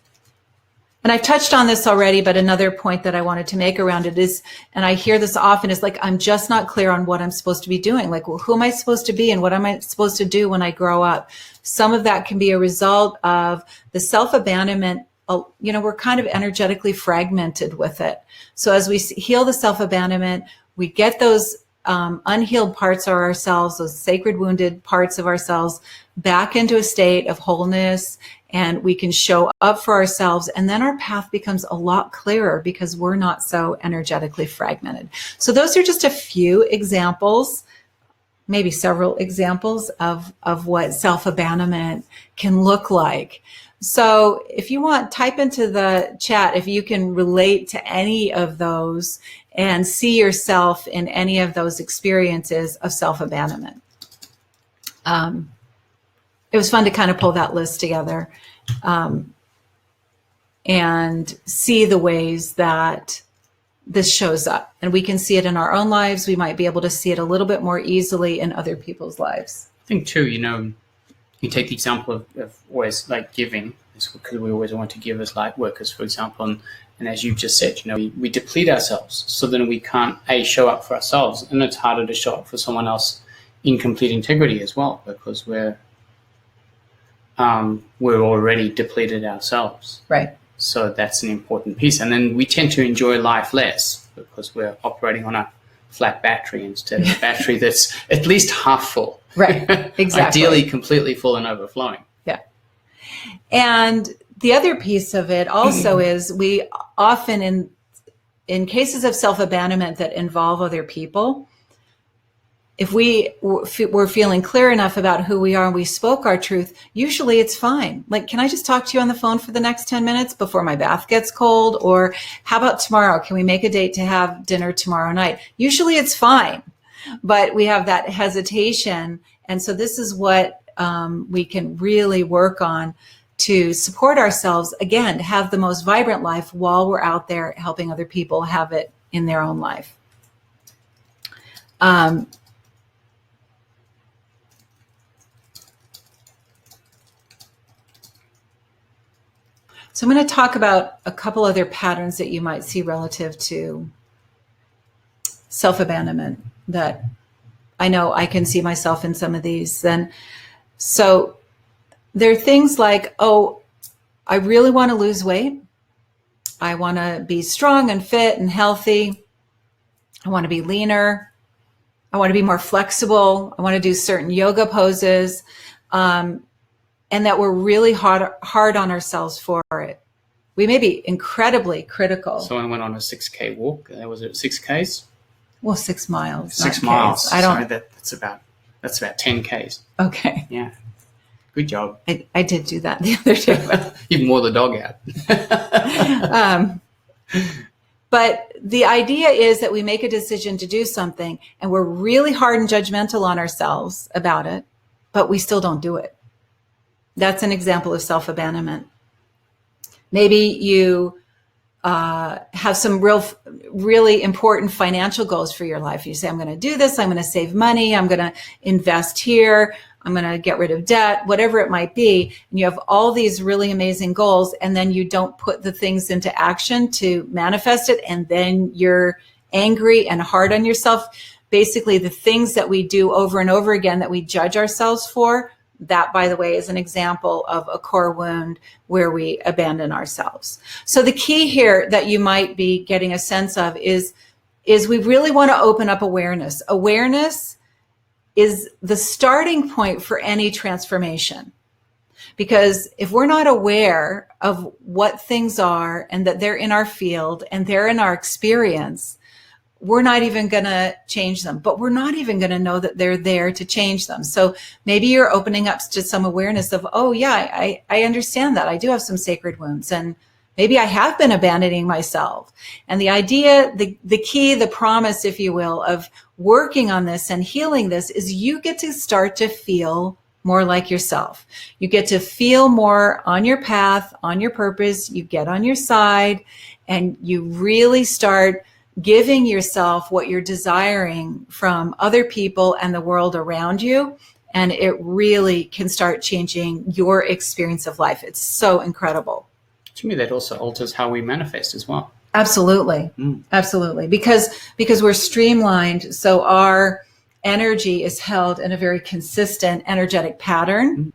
I've touched on this already, but another point that I wanted to make around it is, and I hear this often, is like, I'm just not clear on what I'm supposed to be doing. Like, well, who am I supposed to be and what am I supposed to do when I grow up? Some of that can be a result of the self-abandonment. We're kind of energetically fragmented with it. So as we heal the self-abandonment, we get those unhealed parts of ourselves, those sacred wounded parts of ourselves, back into a state of wholeness, and we can show up for ourselves, and then our path becomes a lot clearer because we're not so energetically fragmented. So those are just a few examples, maybe several examples of what self-abandonment can look like. So if you want, type into the chat if you can relate to any of those and see yourself in any of those experiences of self-abandonment. It was fun to kind of pull that list together and see the ways that this shows up. And we can see it in our own lives. We might be able to see it a little bit more easily in other people's lives. I think too, you take the example of always like giving, because we always want to give as light workers, for example. And as you just said, we deplete ourselves, so then we can't show up for ourselves, and it's harder to show up for someone else in complete integrity as well, because we're already depleted ourselves. Right. So that's an important piece. And then we tend to enjoy life less because we're operating on a flat battery instead of a battery that's at least half full. Right. Exactly. Ideally completely full and overflowing. Yeah. And the other piece of it also is we often, in cases of self-abandonment that involve other people, if we were feeling clear enough about who we are and we spoke our truth, usually it's fine. Like, can I just talk to you on the phone for the next 10 minutes before my bath gets cold? Or how about tomorrow? Can we make a date to have dinner tomorrow night? Usually it's fine, but we have that hesitation. And so this is what we can really work on to support ourselves, again, to have the most vibrant life while we're out there helping other people have it in their own life. So I'm going to talk about a couple other patterns that you might see relative to self-abandonment that I know I can see myself in some of these. Then, so there are things like, oh, I really want to lose weight. I want to be strong and fit and healthy. I want to be leaner. I want to be more flexible. I want to do certain yoga poses. And that we're really hard on ourselves for it. We may be incredibly critical. Someone went on a 6K walk. Was it 6Ks? Well, 6 miles. 6 miles. I don't. Sorry, that's about 10 Ks. Okay. Yeah. Good job. I did do that the other day. Even wore the dog out. But the idea is that we make a decision to do something and we're really hard and judgmental on ourselves about it, but we still don't do it. That's an example of self-abandonment. Maybe you have some really important financial goals for your life. You say, I'm going to do this. I'm going to save money. I'm going to invest here. I'm going to get rid of debt, whatever it might be. And you have all these really amazing goals, and then you don't put the things into action to manifest it. And then you're angry and hard on yourself. Basically, the things that we do over and over again that we judge ourselves for, that, by the way, is an example of a core wound where we abandon ourselves. So the key here that you might be getting a sense of is we really want to open up awareness. Awareness is the starting point for any transformation. Because if we're not aware of what things are and that they're in our field and they're in our experience, we're not even going to change them, but we're not even going to know that they're there to change them. So maybe you're opening up to some awareness of, oh yeah, I understand that. I do have some sacred wounds, and maybe I have been abandoning myself. And the idea, the key, the promise, if you will, of working on this and healing this is you get to start to feel more like yourself. You get to feel more on your path, on your purpose. You get on your side and you really start giving yourself what you're desiring from other people and the world around you. And it really can start changing your experience of life. It's so incredible. To me, that also alters how we manifest as well. Absolutely. Absolutely. Because we're streamlined. So our energy is held in a very consistent energetic pattern.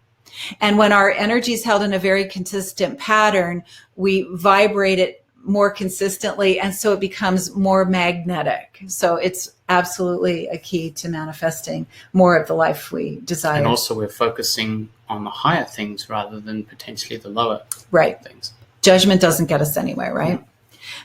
And when our energy is held in a very consistent pattern, we vibrate it more consistently, and so it becomes more magnetic. So it's absolutely a key to manifesting more of the life we desire. And also we're focusing on the higher things rather than potentially the lower things. Judgment doesn't get us anywhere, right? Yeah.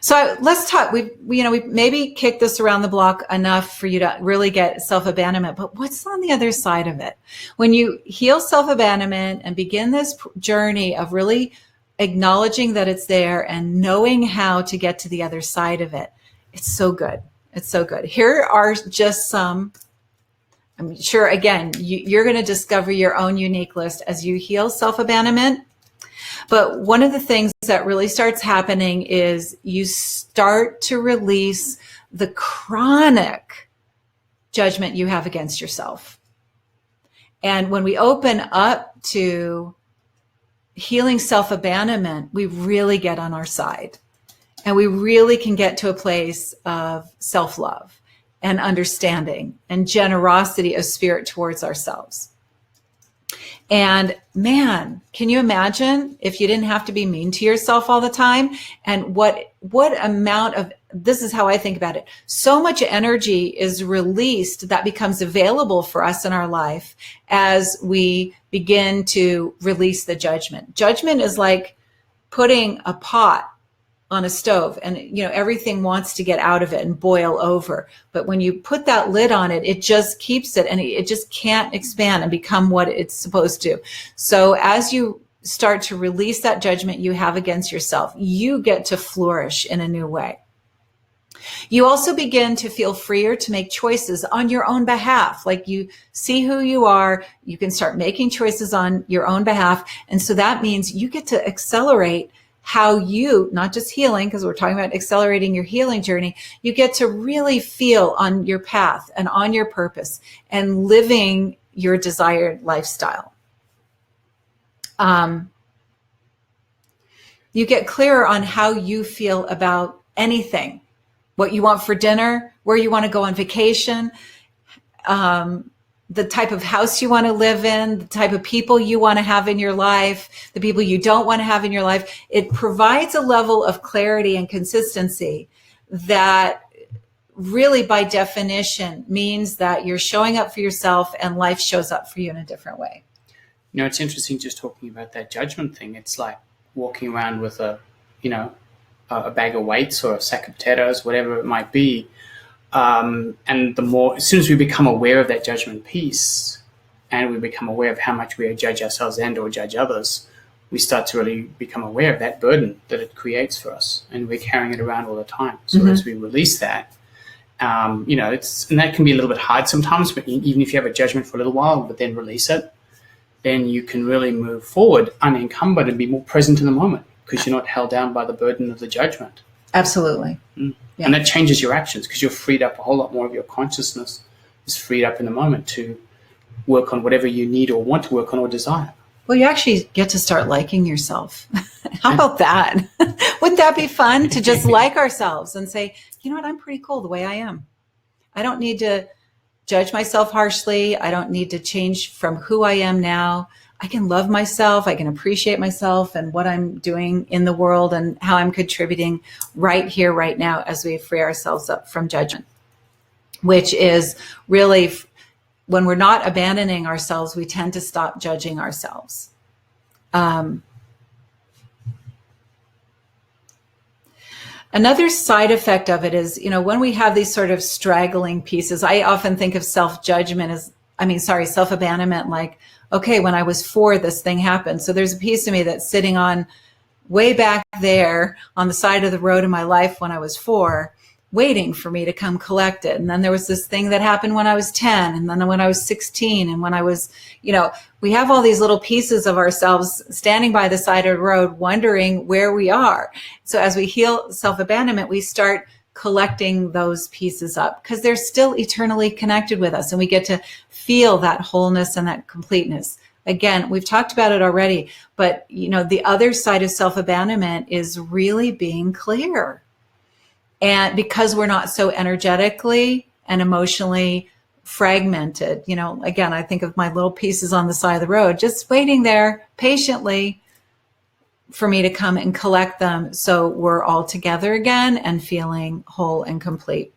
So let's talk. We maybe kicked this around the block enough for you to really get self-abandonment, but what's on the other side of it? When you heal self-abandonment and begin this journey of really acknowledging that it's there and knowing how to get to the other side of it, it's so good. It's so good. Here are just some, I'm sure, again, you're going to discover your own unique list as you heal self-abandonment. But one of the things that really starts happening is you start to release the chronic judgment you have against yourself. And when we open up to healing self-abandonment, we really get on our side. And we really can get to a place of self-love and understanding and generosity of spirit towards ourselves. And man, can you imagine if you didn't have to be mean to yourself all the time? And what amount of, this is how I think about it, so much energy is released that becomes available for us in our life as we begin to release the judgment. Judgment is like putting a pot on a stove, and everything wants to get out of it and boil over. But when you put that lid on it, it just keeps it, and it just can't expand and become what it's supposed to. So as you start to release that judgment you have against yourself, you get to flourish in a new way. You also begin to feel freer to make choices on your own behalf. Like you see who you are, you can start making choices on your own behalf. And so that means you get to accelerate how you, not just healing, because we're talking about accelerating your healing journey, you get to really feel on your path and on your purpose and living your desired lifestyle. You get clearer on how you feel about anything, what you want for dinner, where you want to go on vacation, the type of house you want to live in, the type of people you want to have in your life, the people you don't want to have in your life. It provides a level of clarity and consistency that really by definition means that you're showing up for yourself and life shows up for you in a different way. It's interesting just talking about that judgment thing. It's like walking around with a bag of weights or a sack of potatoes, whatever it might be. And as soon as we become aware of that judgment piece and we become aware of how much we judge ourselves and or judge others, we start to really become aware of that burden that it creates for us, and we're carrying it around all the time. So as we release that, and that can be a little bit hard sometimes, but even if you have a judgment for a little while, but then release it, then you can really move forward unencumbered and be more present in the moment because you're not held down by the burden of the judgment. Absolutely. Yeah. And that changes your actions because you're freed up. A whole lot more of your consciousness is freed up in the moment to work on whatever you need or want to work on or desire. Well, you actually get to start liking yourself. How about that? Wouldn't that be fun to just like ourselves and say, you know what, I'm pretty cool the way I am. I don't need to judge myself harshly. I don't need to change from who I am now. I can love myself. I can appreciate myself and what I'm doing in the world and how I'm contributing right here, right now, as we free ourselves up from judgment, which is really, when we're not abandoning ourselves, we tend to stop judging ourselves. Another side effect of it is, when we have these sort of straggling pieces, I often think of self-abandonment like, okay, when I was 4, this thing happened. So there's a piece of me that's sitting on way back there on the side of the road in my life when I was 4, waiting for me to come collect it. And then there was this thing that happened when I was 10, and then when I was 16, and when I was, we have all these little pieces of ourselves standing by the side of the road, wondering where we are. So as we heal self-abandonment, we start collecting those pieces up because they're still eternally connected with us, and we get to feel that wholeness and that completeness. Again, we've talked about it already, but the other side of self-abandonment is really being clear. And because we're not so energetically and emotionally fragmented, again, I think of my little pieces on the side of the road, just waiting there patiently for me to come and collect them. So we're all together again and feeling whole and complete.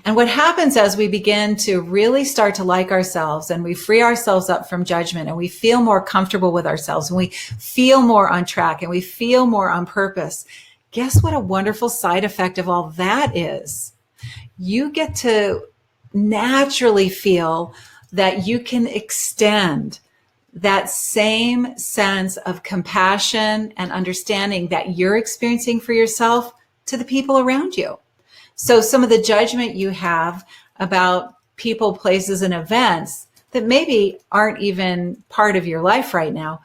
And what happens as we begin to really start to like ourselves and we free ourselves up from judgment and we feel more comfortable with ourselves and we feel more on track and we feel more on purpose, guess what a wonderful side effect of all that is? You get to naturally feel that you can extend that same sense of compassion and understanding that you're experiencing for yourself to the people around you. So some of the judgment you have about people, places, and events that maybe aren't even part of your life right now,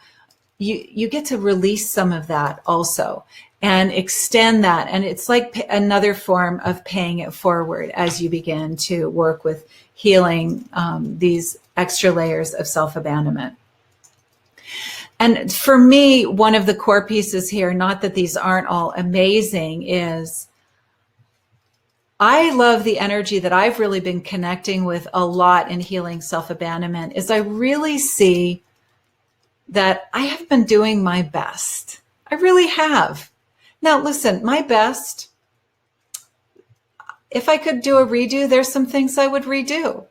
you get to release some of that also and extend that. And it's like another form of paying it forward as you begin to work with healing these extra layers of self-abandonment. And for me, one of the core pieces here, not that these aren't all amazing, is I love the energy that I've really been connecting with a lot in healing self-abandonment is I really see that I have been doing my best. I really have. Now, listen, my best, if I could do a redo, there's some things I would redo.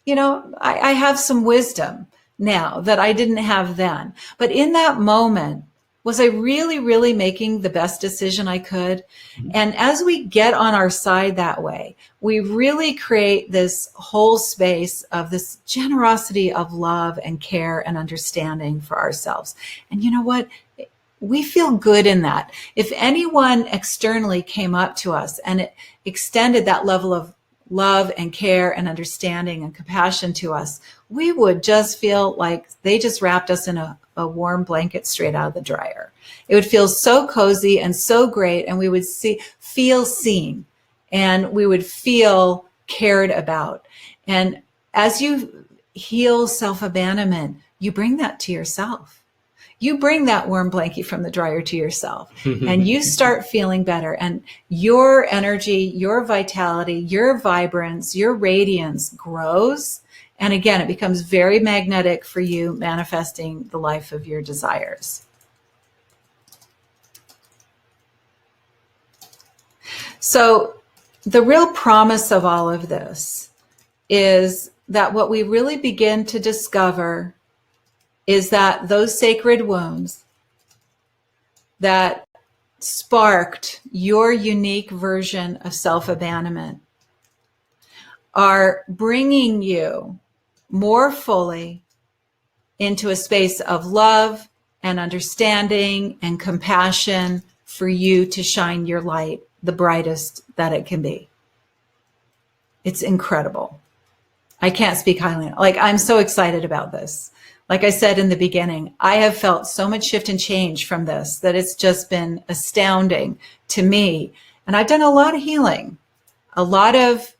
I have some wisdom now that I didn't have then. But in that moment, was I really, really making the best decision I could? And as we get on our side that way, we really create this whole space of this generosity of love and care and understanding for ourselves. And you know what? We feel good in that. If anyone externally came up to us and it extended that level of love and care and understanding and compassion to us, we would just feel like they just wrapped us in a warm blanket straight out of the dryer. It would feel so cozy and so great, and we would feel seen, and we would feel cared about. And as you heal self-abandonment, you bring that to yourself. You bring that warm blanket from the dryer to yourself and you start feeling better, and your energy, your vitality, your vibrance, your radiance grows. And again, it becomes very magnetic for you, manifesting the life of your desires. So the real promise of all of this is that what we really begin to discover is that those sacred wounds that sparked your unique version of self-abandonment are bringing you more fully into a space of love and understanding and compassion for you to shine your light the brightest that it can be. It's incredible. I can't speak highly. Like, I'm so excited about this. Like I said in the beginning, I have felt so much shift and change from this that it's just been astounding to me. And I've done a lot of healing, a lot of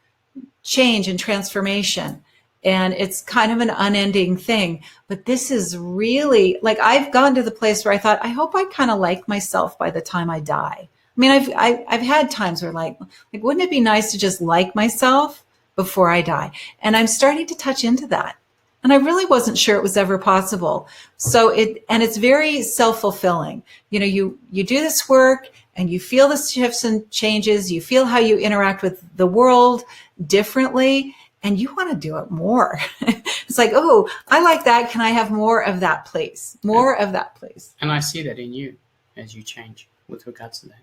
change and transformation. And it's kind of an unending thing. But this is really, like, I've gone to the place where I thought, I hope I kind of like myself by the time I die. I mean, I've had times where like, wouldn't it be nice to just like myself before I die? And I'm starting to touch into that. And I really wasn't sure it was ever possible. So it's very self-fulfilling. You know, you do this work and you feel the shifts and changes. You feel how you interact with the world differently, and you want to do it more. It's like, oh, I like that. Can I have more of that, please? More of that, please. And I see that in you as you change with regards to that.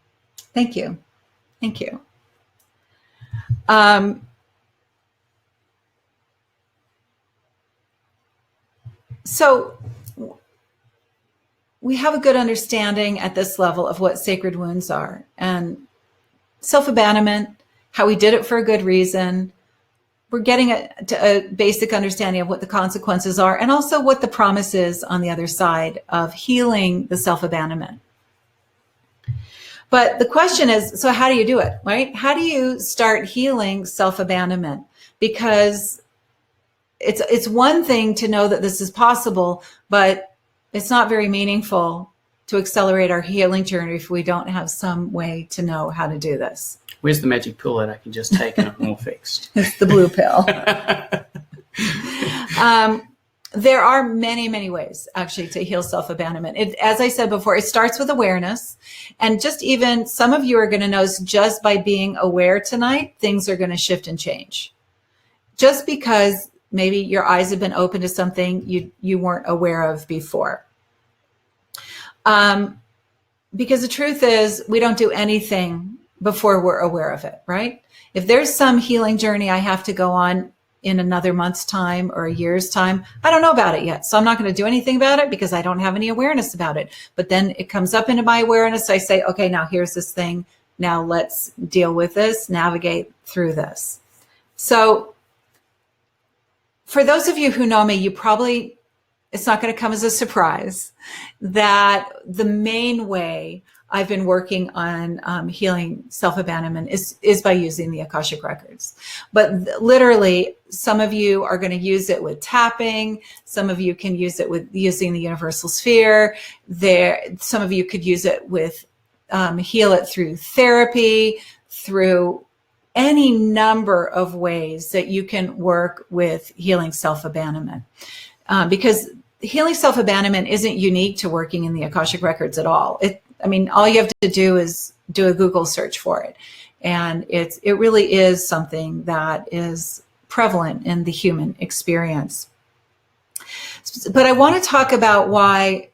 Thank you. Thank you. So we have a good understanding at this level of what sacred wounds are, and self-abandonment, how we did it for a good reason. We're getting a basic understanding of what the consequences are, and also what the promise is on the other side of healing the self-abandonment. But the question is, so how do you do it, right? How do you start healing self-abandonment? Because it's one thing to know that this is possible, but it's not very meaningful to accelerate our healing journey if we don't have some way to know how to do this. Where's the magic pill that I can just take and I'm all fixed? It's the blue pill. There are many, many ways actually to heal self-abandonment. As I said before, it starts with awareness. And just even some of you are going to notice just by being aware tonight, things are going to shift and change. Just because maybe your eyes have been open to something you weren't aware of before. Because the truth is, we don't do anything before we're aware of it, right? If there's some healing journey I have to go on in another month's time or a year's time, I don't know about it yet. So I'm not going to do anything about it because I don't have any awareness about it. But then it comes up into my awareness. I say, okay, now here's this thing. Now let's deal with this, navigate through this. So for those of you who know me, it's not going to come as a surprise that the main way I've been working on healing self-abandonment is by using the Akashic Records. But literally, some of you are going to use it with tapping. Some of you can use it with using the universal sphere. Some of you could use it with heal it through therapy, through any number of ways that you can work with healing self-abandonment. Because healing self-abandonment isn't unique to working in the Akashic Records at all. All you have to do is do a Google search for it. And it really is something that is prevalent in the human experience. But I want to talk about why,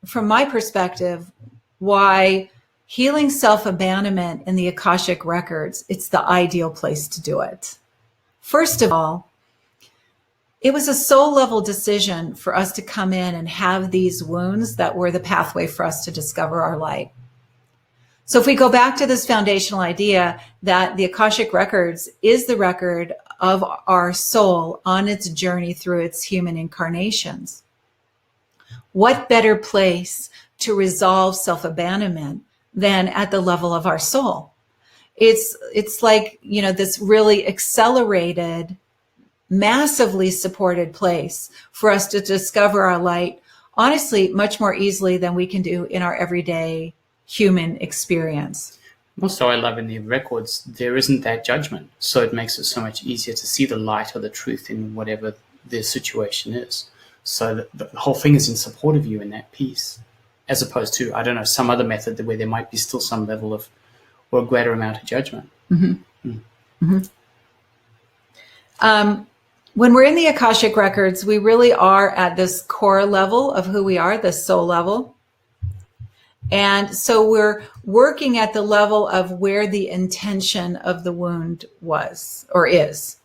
from my perspective, why healing self-abandonment in the Akashic Records, it's the ideal place to do it. First of all, it was a soul level decision for us to come in and have these wounds that were the pathway for us to discover our light. So if we go back to this foundational idea that the Akashic Records is the record of our soul on its journey through its human incarnations, what better place to resolve self-abandonment than at the level of our soul? It's like, this really accelerated, massively supported place for us to discover our light, honestly, much more easily than we can do in our everyday human experience. Also, I love in the records, there isn't that judgment. So it makes it so much easier to see the light or the truth in whatever the situation is. So the whole thing is in support of you in that piece, as opposed to, I don't know, some other method where there might be still some level of, or a greater amount of judgment. Mm-hmm. Mm-hmm. When we're in the Akashic Records, we really are at this core level of who we are, the soul level. And so we're working at the level of where the intention of the wound was or is.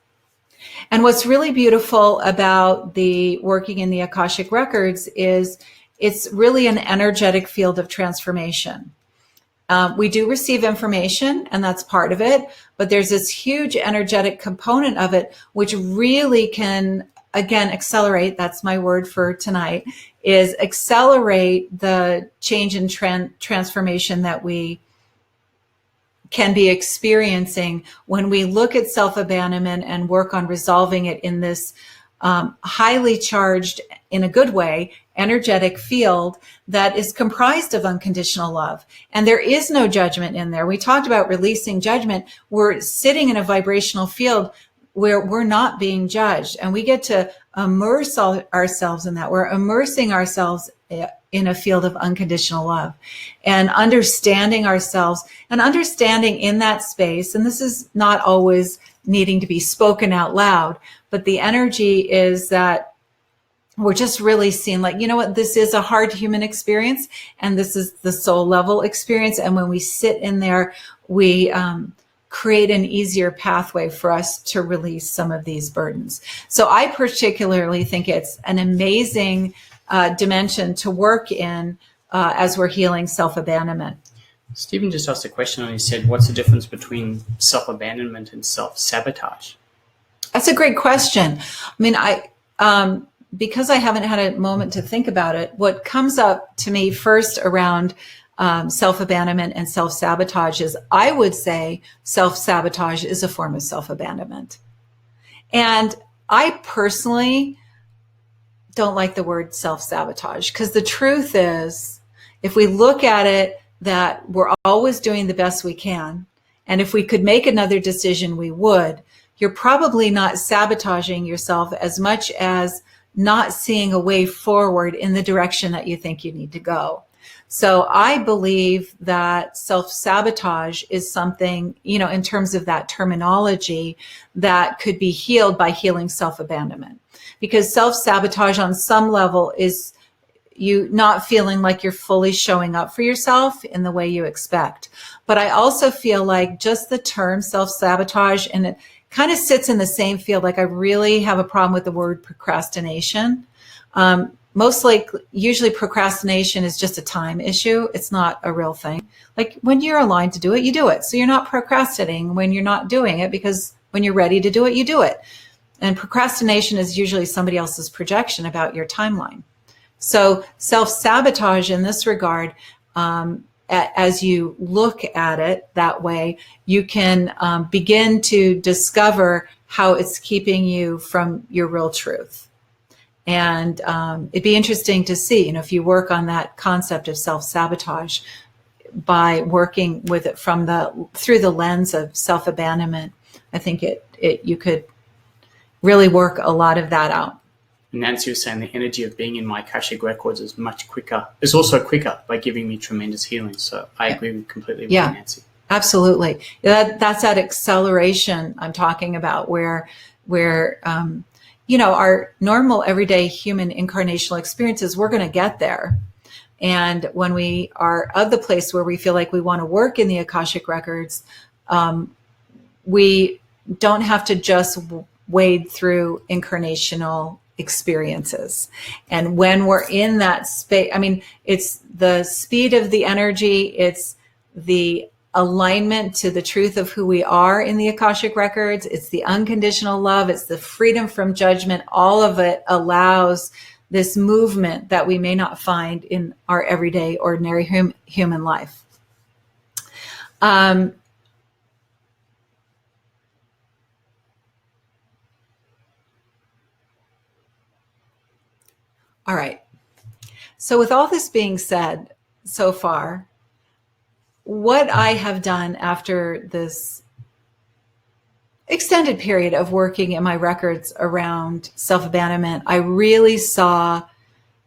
And what's really beautiful about the working in the Akashic Records is it's really an energetic field of transformation. We do receive information, and that's part of it, but there's this huge energetic component of it, which really can, again, accelerate, that's my word for tonight, is accelerate the change and transformation that we can be experiencing when we look at self-abandonment and work on resolving it in this highly charged, in a good way, energetic field that is comprised of unconditional love. And there is no judgment in there. We talked about releasing judgment. We're sitting in a vibrational field where we're not being judged, and we get to immerse ourselves in that. We're immersing ourselves in a field of unconditional love and understanding ourselves and understanding in that space. And this is not always needing to be spoken out loud, but the energy is that we're just really seeing, like, you know what, this is a hard human experience, and this is the soul level experience. And when we sit in there, we create an easier pathway for us to release some of these burdens. So I particularly think it's an amazing dimension to work in as we're healing self-abandonment. Stephen just asked a question, and he said, what's the difference between self-abandonment and self-sabotage? That's a great question. I mean, because I haven't had a moment to think about it, what comes up to me first around self-abandonment and self-sabotage is, I would say self-sabotage is a form of self-abandonment. And I personally don't like the word self-sabotage, because the truth is, if we look at it, that we're always doing the best we can, and if we could make another decision, we would. You're probably not sabotaging yourself as much as not seeing a way forward in the direction that you think you need to go. So I believe that self-sabotage is something, in terms of that terminology, that could be healed by healing self-abandonment. Because self-sabotage on some level is you not feeling like you're fully showing up for yourself in the way you expect. But I also feel like just the term self-sabotage, and it kind of sits in the same field. Like, I really have a problem with the word procrastination. Usually procrastination is just a time issue. It's not a real thing. Like, when you're aligned to do it, you do it. So you're not procrastinating when you're not doing it, because when you're ready to do it, you do it. And procrastination is usually somebody else's projection about your timeline. So self-sabotage in this regard, as you look at it that way, you can begin to discover how it's keeping you from your real truth. And it'd be interesting to see, if you work on that concept of self-sabotage by working with it through the lens of self-abandonment. I think you could really work a lot of that out. Nancy was saying the energy of being in my Akashic records is much quicker. It's also quicker by giving me tremendous healing. So I agree completely with Nancy. Absolutely. That's that acceleration I'm talking about, where our normal everyday human incarnational experiences, we're going to get there. And when we are of the place where we feel like we want to work in the Akashic records, we don't have to just wade through incarnational experiences. And when we're in that space, it's the speed of the energy, it's the alignment to the truth of who we are in the Akashic records, it's the unconditional love, it's the freedom from judgment. All of it allows this movement that we may not find in our everyday, ordinary human life. All right. So with all this being said so far, what I have done after this extended period of working in my records around self-abandonment, I really saw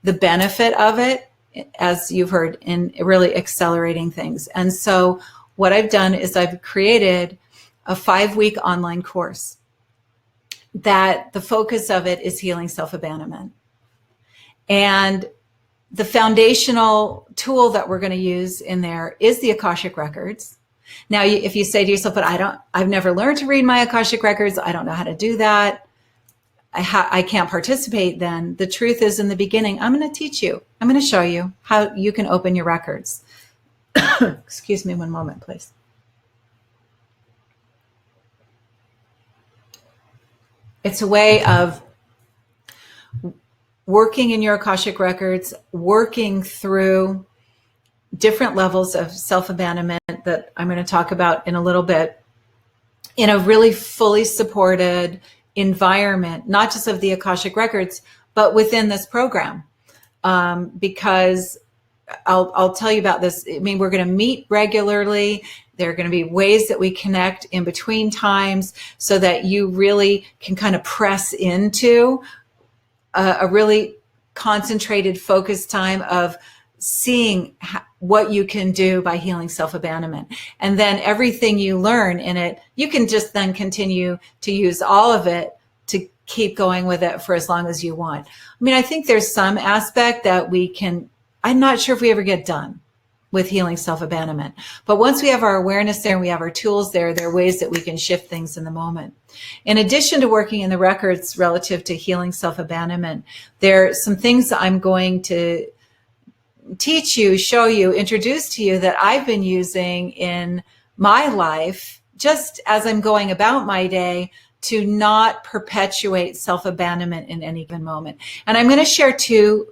the benefit of it, as you've heard, in really accelerating things. And so what I've done is I've created a 5-week online course that the focus of it is healing self-abandonment. And the foundational tool that we're going to use in there is the Akashic records. Now, if you say to yourself, but I've never learned to read my Akashic records, I don't know how to do that. I can't participate, then the truth is, in the beginning, I'm going to teach you. I'm going to show you how you can open your records. Excuse me one moment, please. It's a way of working in your Akashic records, working through different levels of self-abandonment that I'm going to talk about in a little bit, in a really fully supported environment, not just of the Akashic records, but within this program. Because I'll tell you about this. I mean, we're going to meet regularly. There are going to be ways that we connect in between times so that you really can kind of press into a really concentrated, focused time of seeing what you can do by healing self-abandonment. And then everything you learn in it, you can just then continue to use all of it to keep going with it for as long as you want. I mean, I think there's some aspect that we can, I'm not sure if we ever get done with healing self-abandonment. But once we have our awareness there and we have our tools there, there are ways that we can shift things in the moment. In addition to working in the records relative to healing self-abandonment, there are some things that I'm going to teach you, show you, introduce to you that I've been using in my life, just as I'm going about my day, to not perpetuate self-abandonment in any given moment. And I'm going to share two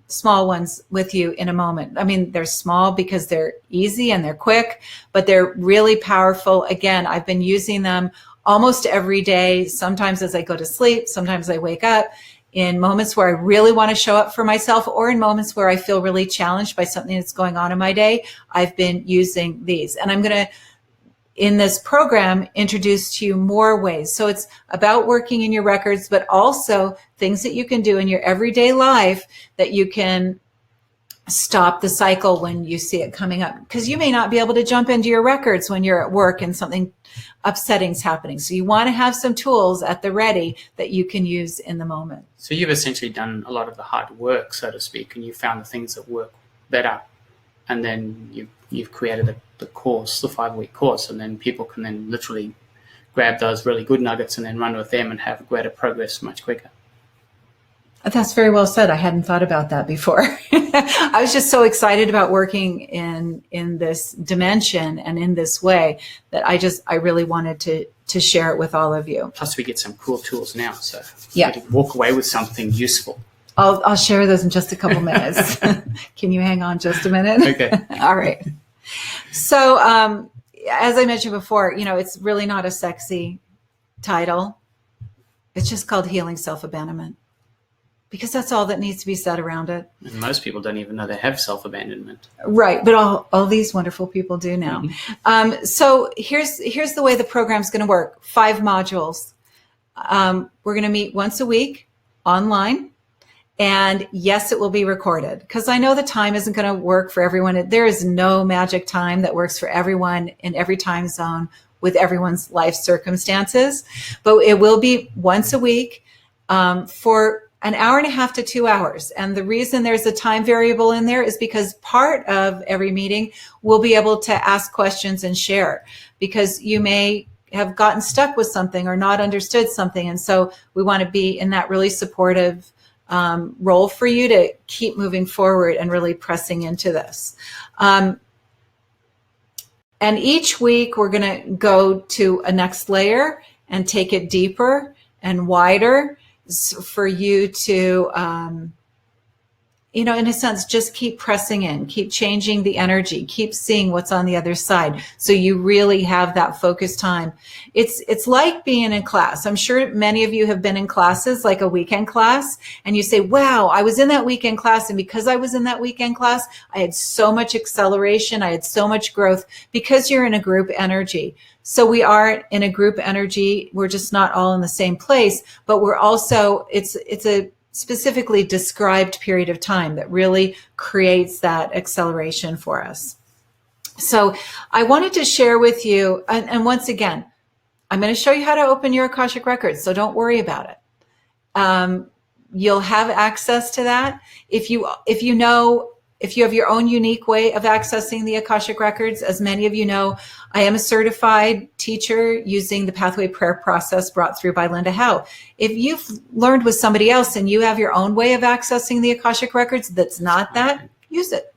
small ones with you in a moment. I mean, they're small because they're easy and they're quick, but they're really powerful. Again, I've been using them almost every day, sometimes as I go to sleep, sometimes I wake up, in moments where I really want to show up for myself, or in moments where I feel really challenged by something that's going on in my day. I've been using these. And I'm going to, in this program, introduce to you more ways. So it's about working in your records, but also things that you can do in your everyday life that you can stop the cycle when you see it coming up. Because you may not be able to jump into your records when you're at work and something upsetting's happening. So you want to have some tools at the ready that you can use in the moment. So you've essentially done a lot of the hard work, so to speak, and you found the things that work better. And then you've created the course, the 5-week course, and then people can then literally grab those really good nuggets and then run with them and have greater progress much quicker. That's very well said. I hadn't thought about that before. I was just so excited about working in this dimension and in this way that I really wanted to share it with all of you. Plus we get some cool tools now, so yeah, you walk away with something useful. I'll share those in just a couple minutes. Can you hang on just a minute? Okay. All right. So as I mentioned before, it's really not a sexy title. It's just called Healing Self-Abandonment, because that's all that needs to be said around it. And most people don't even know they have self-abandonment. Right, but all these wonderful people do now. Mm-hmm. So here's the way the program's going to work. 5 modules. We're going to meet once a week online. And yes, it will be recorded, because I know the time isn't going to work for everyone. There is no magic time that works for everyone in every time zone with everyone's life circumstances. But it will be once a week for an hour and a half to 2 hours. And the reason there's a time variable in there is because part of every meeting we'll be able to ask questions and share, because you may have gotten stuck with something or not understood something. And so we want to be in that really supportive role for you to keep moving forward and really pressing into this. And each week we're going to go to a next layer and take it deeper and wider for you to, in a sense, just keep pressing in, keep changing the energy, keep seeing what's on the other side. So you really have that focused time. It's like being in class. I'm sure many of you have been in classes, like a weekend class, and you say, wow, I was in that weekend class. And because I was in that weekend class, I had so much acceleration. I had so much growth, because you're in a group energy. So we are in a group energy. We're just not all in the same place, but we're also, it's a specifically described period of time that really creates that acceleration for us. So I wanted to share with you, and once again, I'm going to show you how to open your Akashic records, so don't worry about it. You'll have access to that. If you know if you have your own unique way of accessing the Akashic Records, as many of you know, I am a certified teacher using the pathway prayer process brought through by Linda Howe. If you've learned with somebody else and you have your own way of accessing the Akashic Records that's not that, use it.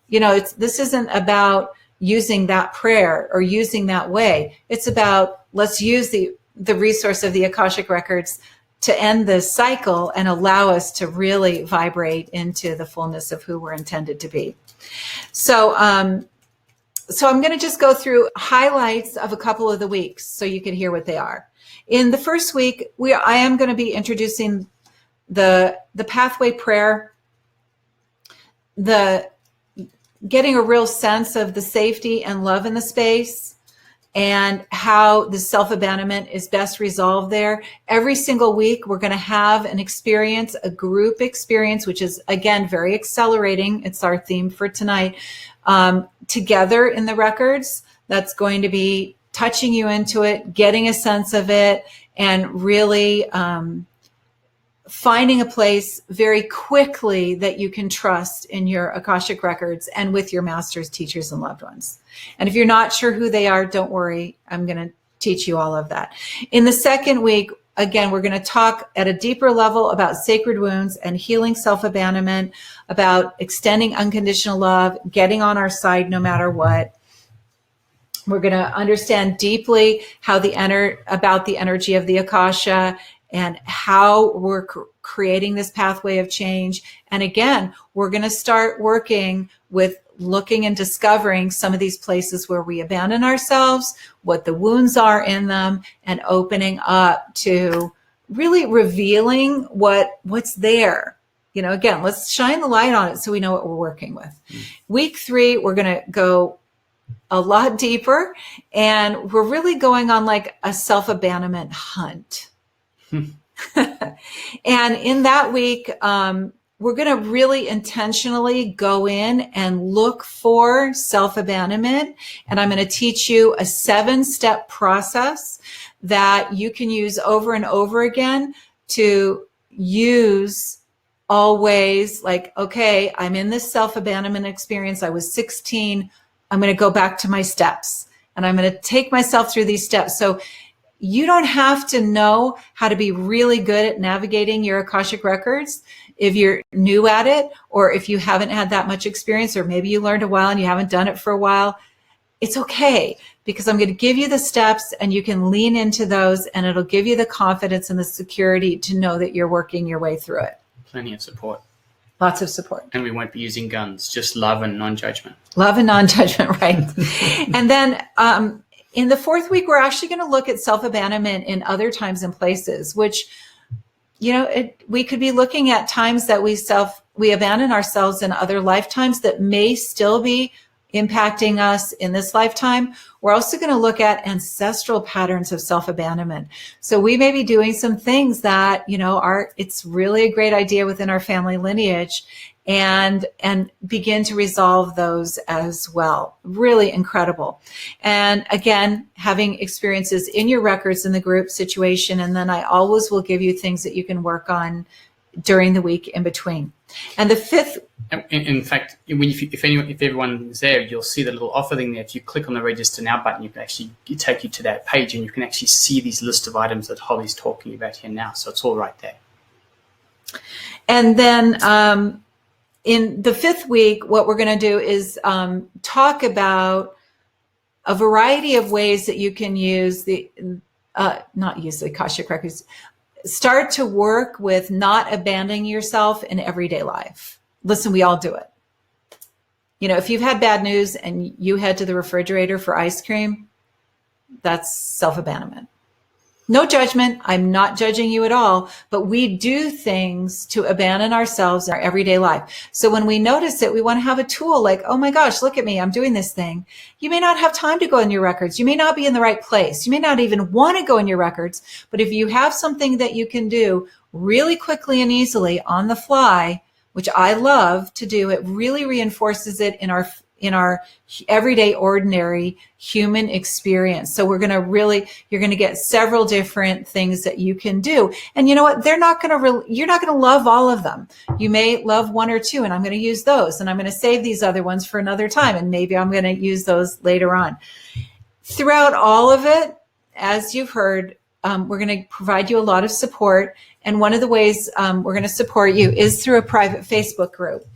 This isn't about using that prayer or using that way. It's about, let's use the resource of the Akashic Records to end this cycle and allow us to really vibrate into the fullness of who we're intended to be. So I'm going to just go through highlights of a couple of the weeks so you can hear what they are. In the first week, I am going to be introducing the pathway prayer, getting a real sense of the safety and love in the space, and how the self-abandonment is best resolved there. Every single week, we're going to have an experience, a group experience, which is, again, very accelerating. It's our theme for tonight. Together in the records, that's going to be touching you into it, getting a sense of it, and really finding a place very quickly that you can trust in your Akashic Records and with your masters, teachers, and loved ones. And if you're not sure who they are, don't worry. I'm going to teach you all of that. In the second week, again, we're going to talk at a deeper level about sacred wounds and healing self-abandonment, about extending unconditional love, getting on our side no matter what. We're going to understand deeply about the energy of the Akasha and how we're creating this pathway of change. And again, we're going to start working with looking and discovering some of these places where we abandon ourselves, what the wounds are in them, and opening up to really revealing what's there. Again, let's shine the light on it so we know what we're working with. Week 3, we're going to go a lot deeper, and we're really going on like a self-abandonment hunt. And in that week, we're going to really intentionally go in and look for self-abandonment. And I'm going to teach you a 7-step process that you can use over and over again to use always, like, okay, I'm in this self-abandonment experience. I was 16. I'm going to go back to my steps, and I'm going to take myself through these steps. So you don't have to know how to be really good at navigating your Akashic Records if you're new at it, or if you haven't had that much experience, or maybe you learned a while and you haven't done it for a while. It's okay, because I'm going to give you the steps and you can lean into those, and it'll give you the confidence and the security to know that you're working your way through it. Plenty of support. Lots of support. And we won't be using guns, just love and non-judgment. Love and non-judgment, right. And then in the 4th week, we're actually going to look at self-abandonment in other times and places, which, we could be looking at times that we abandon ourselves in other lifetimes that may still be impacting us in this lifetime. We're also going to look at ancestral patterns of self-abandonment. So we may be doing some things that, it's really a great idea within our family lineage, and begin to resolve those as well. Really incredible. And again, having experiences in your records in the group situation, and then I always will give you things that you can work on during the week in between. And the 5th, in fact, if everyone's there, you'll see the little offer thing there. If you click on the Register Now button, you can actually take you to that page, and you can actually see these list of items that Holly's talking about here now. So it's all right there. And then in the 5th week, what we're going to do is talk about a variety of ways that you can use not use the Akashic Records, start to work with not abandoning yourself in everyday life. Listen, we all do it. If you've had bad news and you head to the refrigerator for ice cream, that's self-abandonment. No judgment. I'm not judging you at all, but we do things to abandon ourselves in our everyday life. So when we notice it, we want to have a tool like, oh my gosh, look at me, I'm doing this thing. You may not have time to go in your records. You may not be in the right place. You may not even want to go in your records, but if you have something that you can do really quickly and easily on the fly, which I love to do, it really reinforces it in in our everyday, ordinary human experience. So you're going to get several different things that you can do. And you know what? You're not going to love all of them. You may love one or two, and I'm going to use those, and I'm going to save these other ones for another time. And maybe I'm going to use those later on. Throughout all of it, as you've heard, we're going to provide you a lot of support. And one of the ways we're going to support you is through a private Facebook group.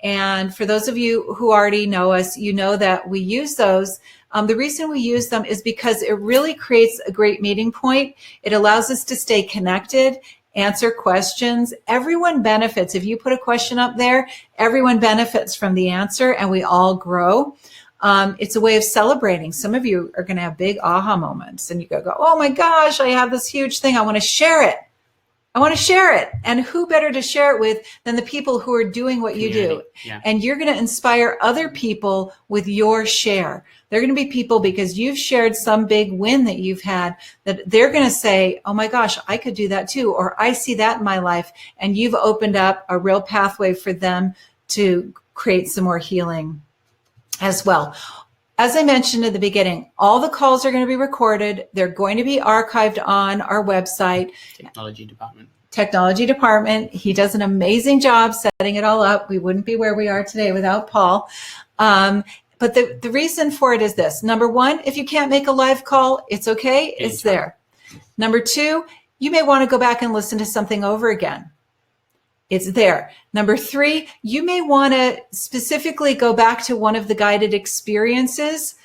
And for those of you who already know us, you know that we use those. The reason we use them is because it really creates a great meeting point. It allows us to stay connected, answer questions. Everyone benefits. If you put a question up there, everyone benefits from the answer, and we all grow. It's a way of celebrating. Some of you are going to have big aha moments, and you go, oh my gosh, I have this huge thing. I want to share it. And who better to share it with than the people who are doing what you do? Yeah. And you're going to inspire other people with your share. They're going to be people, because you've shared some big win that you've had, that they're going to say, oh my gosh, I could do that too. Or I see that in my life. And you've opened up a real pathway for them to create some more healing as well. As I mentioned at the beginning, all the calls are going to be recorded. They're going to be archived on our website. Technology department. He does an amazing job setting it all up. We wouldn't be where we are today without Paul. But the reason for it is this. Number one, if you can't make a live call, it's okay. It's there. Number two, you may want to go back and listen to something over again. It's there. Number three, you may want to specifically go back to one of the guided experiences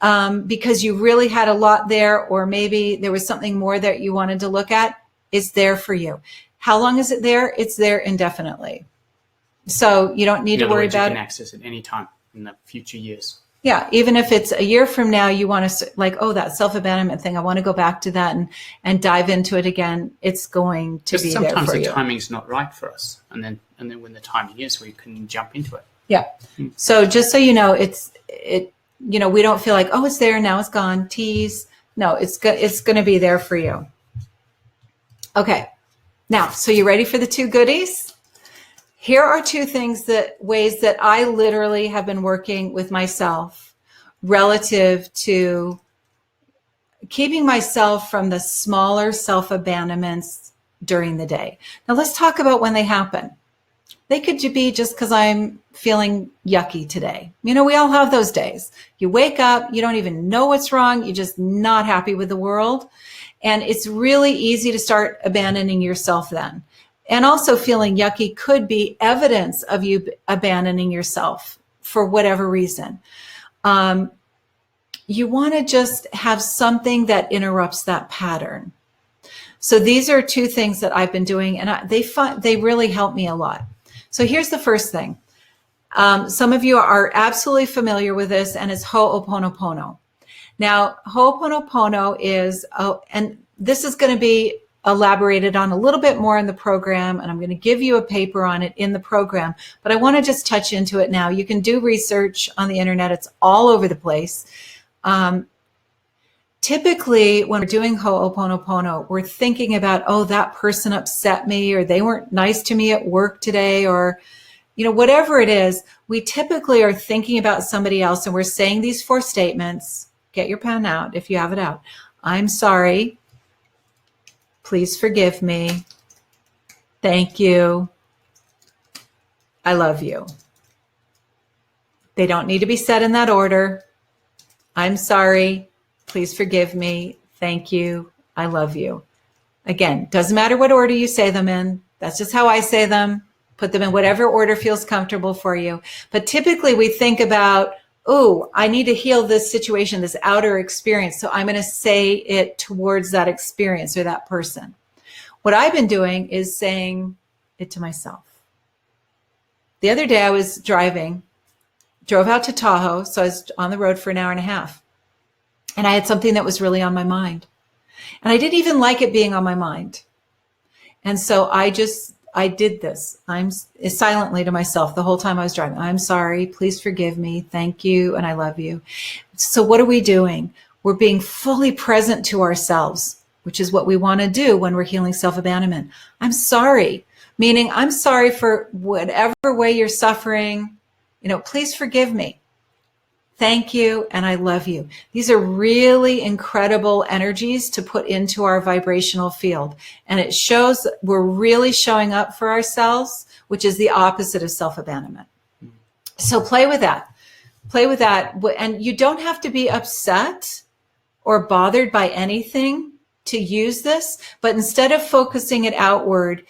because you really had a lot there, or maybe there was something more that you wanted to look at. It's there for you. How long is it there? It's there indefinitely. So you don't need to worry about it. You can access it any time in the future years. Yeah, even if it's a year from now, you want to that self-abandonment thing, I want to go back to that and dive into it again. It's going to be there for you. Sometimes the timing's not right for us, and then when the timing is, we can jump into it. Yeah. So just so you know, we don't feel like, oh, it's there now, it's gone. Tease. No, it's going to be there for you. Okay. Now, so you ready for the two goodies? Here are two ways that I literally have been working with myself relative to keeping myself from the smaller self-abandonments during the day. Now let's talk about when they happen. They could be just because I'm feeling yucky today. We all have those days. You wake up, you don't even know what's wrong. You're just not happy with the world. And it's really easy to start abandoning yourself then. And also feeling yucky could be evidence of you abandoning yourself for whatever reason. You want to just have something that interrupts that pattern. So these are two things that I've been doing, and they really help me a lot. So here's the first thing. Some of you are absolutely familiar with this, and it's Ho'oponopono. Now, Ho'oponopono is, and this is going to be elaborated on a little bit more in the program, and I'm going to give you a paper on it in the program, but I want to just touch into it now. You can do research on the internet. It's all over the place. Typically, when we're doing Ho'oponopono, we're thinking about, oh, that person upset me, or they weren't nice to me at work today, or whatever it is. We typically are thinking about somebody else, and we're saying these 4 statements. Get your pen out if you have it out. I'm sorry. Please forgive me. Thank you. I love you. They don't need to be said in that order. I'm sorry. Please forgive me. Thank you. I love you. Again, doesn't matter what order you say them in. That's just how I say them. Put them in whatever order feels comfortable for you. But typically we think about, oh, I need to heal this situation, this outer experience. So I'm going to say it towards that experience or that person. What I've been doing is saying it to myself. The other day I was drove out to Tahoe. So I was on the road for an hour and a half. And I had something that was really on my mind. And I didn't even like it being on my mind. And so I did this. I'm silently to myself the whole time I was driving. I'm sorry. Please forgive me. Thank you. And I love you. So what are we doing? We're being fully present to ourselves, which is what we want to do when we're healing self-abandonment. I'm sorry, meaning I'm sorry for whatever way you're suffering. Please forgive me. thank you, and I love you. These are really incredible energies to put into our vibrational field. And it shows we're really showing up for ourselves, which is the opposite of self-abandonment. So play with that. Play with that. And you don't have to be upset or bothered by anything to use this, but instead of focusing it outward,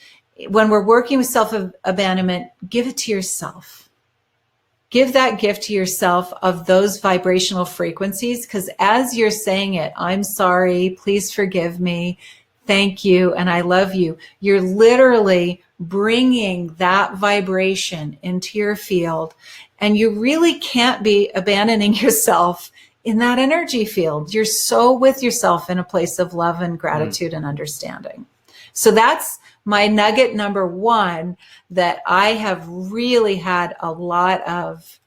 when we're working with self-abandonment, give it to yourself. Give that gift to yourself of those vibrational frequencies, because as you're saying it, I'm sorry, please forgive me, thank you, and I love you, you're literally bringing that vibration into your field, and you really can't be abandoning yourself in that energy field. You're so with yourself in a place of love and gratitude and understanding. So that's my nugget number one that I have really had a lot of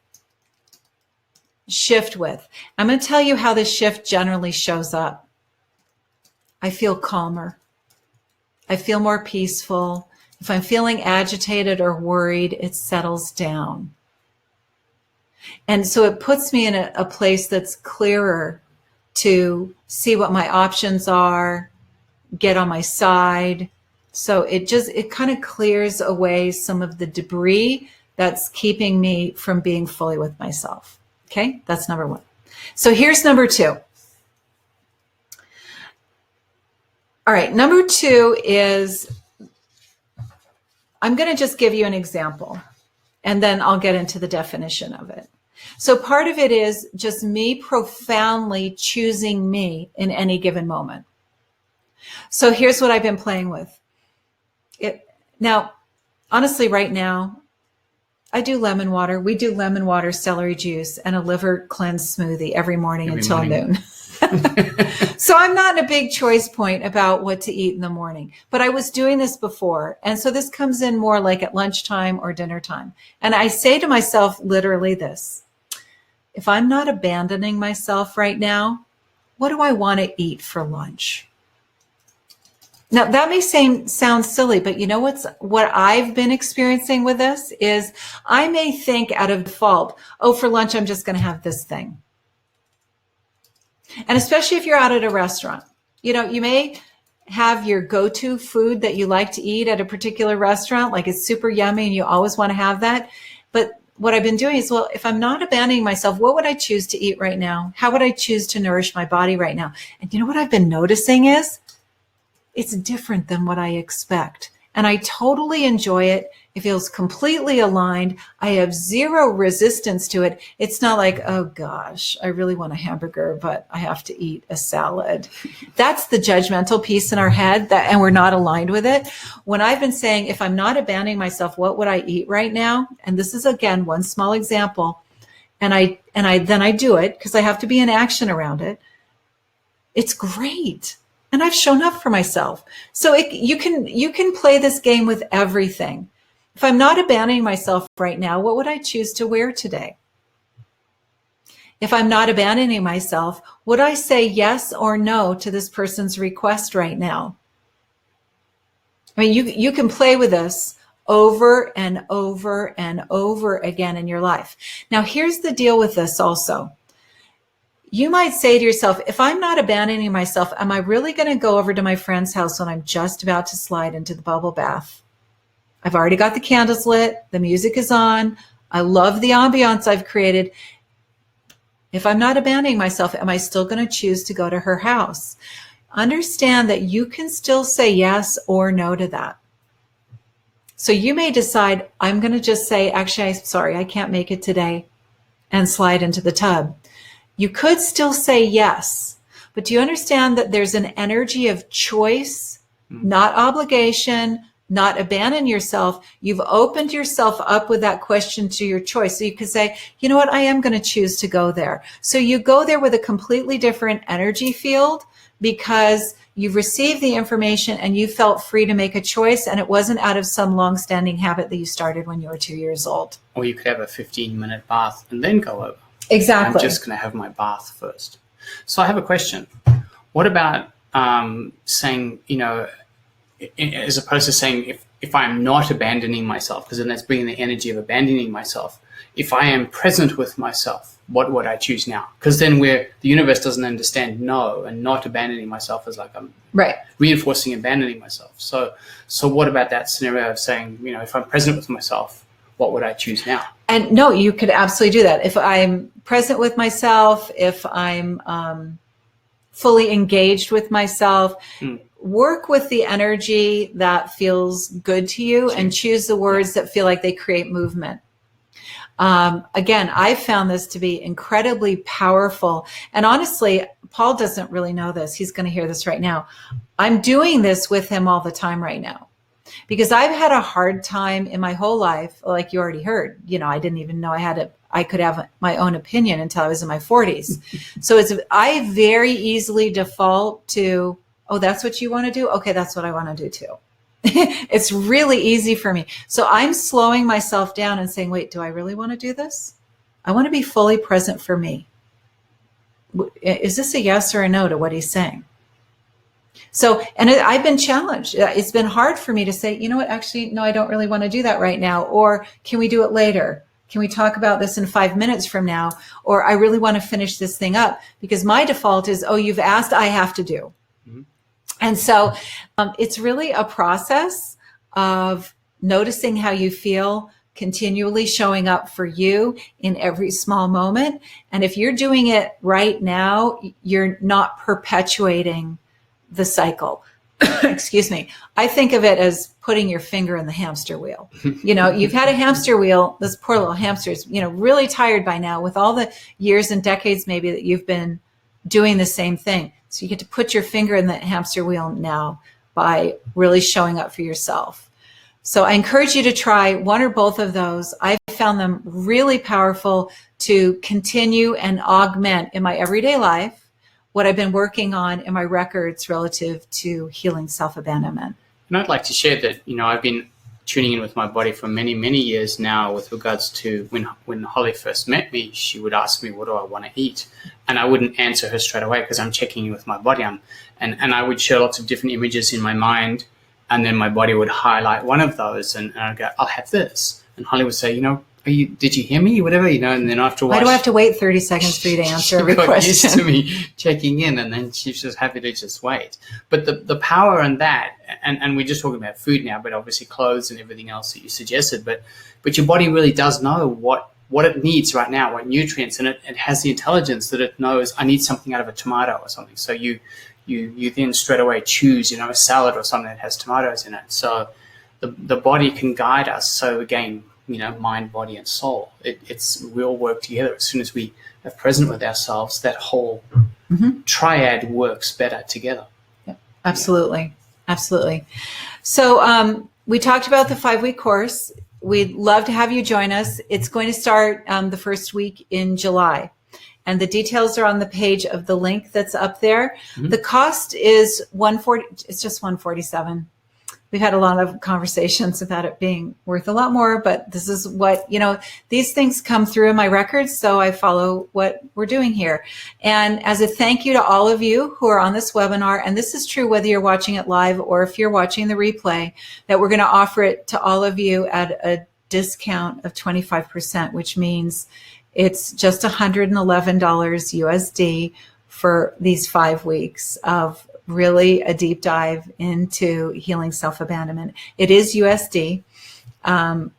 shift with. I'm going to tell you how this shift generally shows up. I feel calmer. I feel more peaceful. If I'm feeling agitated or worried, it settles down. And so it puts me in a place that's clearer to see what my options are, get on my side. So it kind of clears away some of the debris that's keeping me from being fully with myself. Okay, that's number one. So here's number two. All right, number two is, I'm going to just give you an example, and then I'll get into the definition of it. So part of it is just me profoundly choosing me in any given moment. So here's what I've been playing with. Now, honestly, right now, I do lemon water. We do lemon water, celery juice, and a liver cleanse smoothie every morning until noon. So I'm not in a big choice point about what to eat in the morning, but I was doing this before. And so this comes in more like at lunchtime or dinner time. And I say to myself literally this: if I'm not abandoning myself right now, what do I want to eat for lunch? Now, that may sound silly, but you know what I've been experiencing with this is I may think out of default, oh, for lunch, I'm just going to have this thing. And especially if you're out at a restaurant, you may have your go-to food that you like to eat at a particular restaurant, like it's super yummy and you always want to have that. But what I've been doing is, well, if I'm not abandoning myself, what would I choose to eat right now? How would I choose to nourish my body right now? And you know what I've been noticing is, it's different than what I expect. And I totally enjoy it. It feels completely aligned. I have zero resistance to it. It's not like, oh gosh, I really want a hamburger, but I have to eat a salad. That's the judgmental piece in our head and we're not aligned with it. When I've been saying, if I'm not abandoning myself, what would I eat right now? And this is, again, one small example. And I do it because I have to be in action around it. It's great. And I've shown up for myself. So you can play this game with everything. If I'm not abandoning myself right now, what would I choose to wear today? If I'm not abandoning myself, would I say yes or no to this person's request right now? I mean, you can play with this over and over and over again in your life. Now, here's the deal with this also. You might say to yourself, if I'm not abandoning myself, am I really going to go over to my friend's house when I'm just about to slide into the bubble bath? I've already got the candles lit. The music is on. I love the ambiance I've created. If I'm not abandoning myself, am I still going to choose to go to her house? Understand that you can still say yes or no to that. So you may decide, I'm going to just say, actually, I'm sorry, I can't make it today, and slide into the tub. You could still say yes, but do you understand that there's an energy of choice, not obligation, not abandon yourself? You've opened yourself up with that question to your choice. So you could say, you know what, I am going to choose to go there. So you go there with a completely different energy field because you've received the information and you felt free to make a choice, and it wasn't out of some long-standing habit that you started when you were 2 years old. Or you could have a 15-minute bath and then go over. Exactly. I'm just going to have my bath first. So I have a question. What about saying, as opposed to saying if I'm not abandoning myself, because then that's bringing the energy of abandoning myself, if I am present with myself, what would I choose now? Because then where the universe doesn't understand no and not abandoning myself as like I'm reinforcing abandoning myself. So what about that scenario of saying, if I'm present with myself, what would I choose now? And no, you could absolutely do that. If I'm present with myself, if I'm fully engaged with myself, work with the energy that feels good to you and choose the words that feel like they create movement. Again, I found this to be incredibly powerful. And honestly, Paul doesn't really know this. He's going to hear this right now. I'm doing this with him all the time right now because I've had a hard time in my whole life. Like you already heard, I didn't even know I could have my own opinion until I was in my 40s. So I very easily default to, oh, that's what you want to do? Okay, that's what I want to do too. It's really easy for me. So I'm slowing myself down and saying, wait, do I really want to do this? I want to be fully present for me. Is this a yes or a no to what he's saying? So, and I've been challenged. It's been hard for me to say, you know what, actually, no, I don't really want to do that right now. Or can we do it later? Can we talk about this in 5 minutes from now? Or I really want to finish this thing up, because my default is, oh, you've asked, I have to do. And so it's really a process of noticing how you feel, continually showing up for you in every small moment. And if you're doing it right now, you're not perpetuating the cycle. Excuse me. I think of it as putting your finger in the hamster wheel. You've had a hamster wheel. This poor little hamster's, really tired by now with all the years and decades maybe that you've been doing the same thing. So you get to put your finger in the hamster wheel now by really showing up for yourself. So I encourage you to try one or both of those. I've found them really powerful to continue and augment in my everyday life what I've been working on in my records relative to healing self-abandonment. And I'd like to share that, I've been tuning in with my body for many, many years now with regards to when Holly first met me, she would ask me, what do I want to eat? And I wouldn't answer her straight away because I'm checking in with my body. And I would share lots of different images in my mind, and then my body would highlight one of those, and I'd go, I'll have this. And Holly would say, did you hear me? Whatever, and then after a while. Why do I have to wait 30 seconds for you to answer every question? She got used to me checking in, and then she's just happy to just wait. But the power in that, and we're just talking about food now, but obviously clothes and everything else that you suggested, but your body really does know what it needs right now, what nutrients, and it has the intelligence that it knows, I need something out of a tomato or something. So you then straight away choose, a salad or something that has tomatoes in it. So the body can guide us. So again, mind, body, and soul. We all work together. As soon as we are present with ourselves, that whole triad works better together. Yeah, absolutely. Absolutely. So we talked about the 5-week course. We'd love to have you join us. It's going to start the first week in July. And the details are on the page of the link that's up there. The cost is $140. It's just $147. We've had a lot of conversations about it being worth a lot more, but this is what, these things come through in my records, so I follow what we're doing here. And as a thank you to all of you who are on this webinar, and this is true whether you're watching it live or if you're watching the replay, that we're going to offer it to all of you at a discount of 25%, which means it's just $111 USD for these 5 weeks of really a deep dive into healing self-abandonment. It is USD. And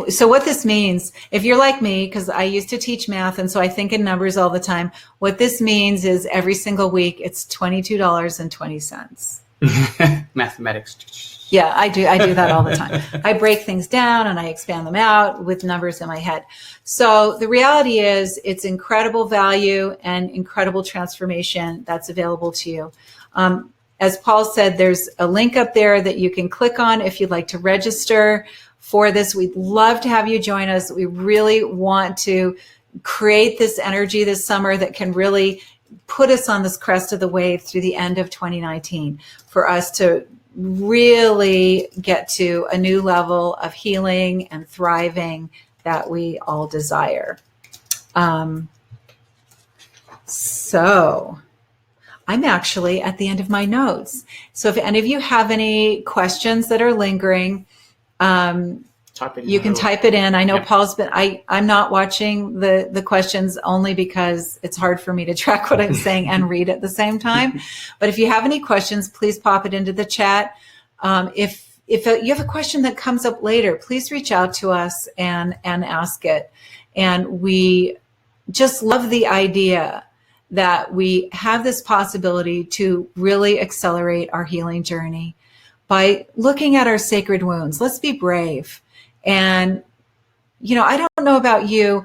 so what this means, if you're like me, because I used to teach math, and so I think in numbers all the time, what this means is every single week it's $22.20. Mathematics. Yeah, I do that all the time. I break things down and I expand them out with numbers in my head. So the reality is it's incredible value and incredible transformation that's available to you. As Paul said, there's a link up there that you can click on if you'd like to register for this. We'd love to have you join us. We really want to create this energy this summer that can really put us on this crest of the wave through the end of 2019 for us to really get to a new level of healing and thriving that we all desire. So I'm actually at the end of my notes. So if any of you have any questions that are lingering, type it in. You can type it in. I know Yeah. Paul's been, I'm not watching the questions only because it's hard for me to track what I'm saying and read at the same time. But if you have any questions, please pop it into the chat. If you have a question that comes up later, please reach out to us and ask it. And we just love the idea that we have this possibility to really accelerate our healing journey by looking at our sacred wounds. Let's be brave. And, I don't know about you,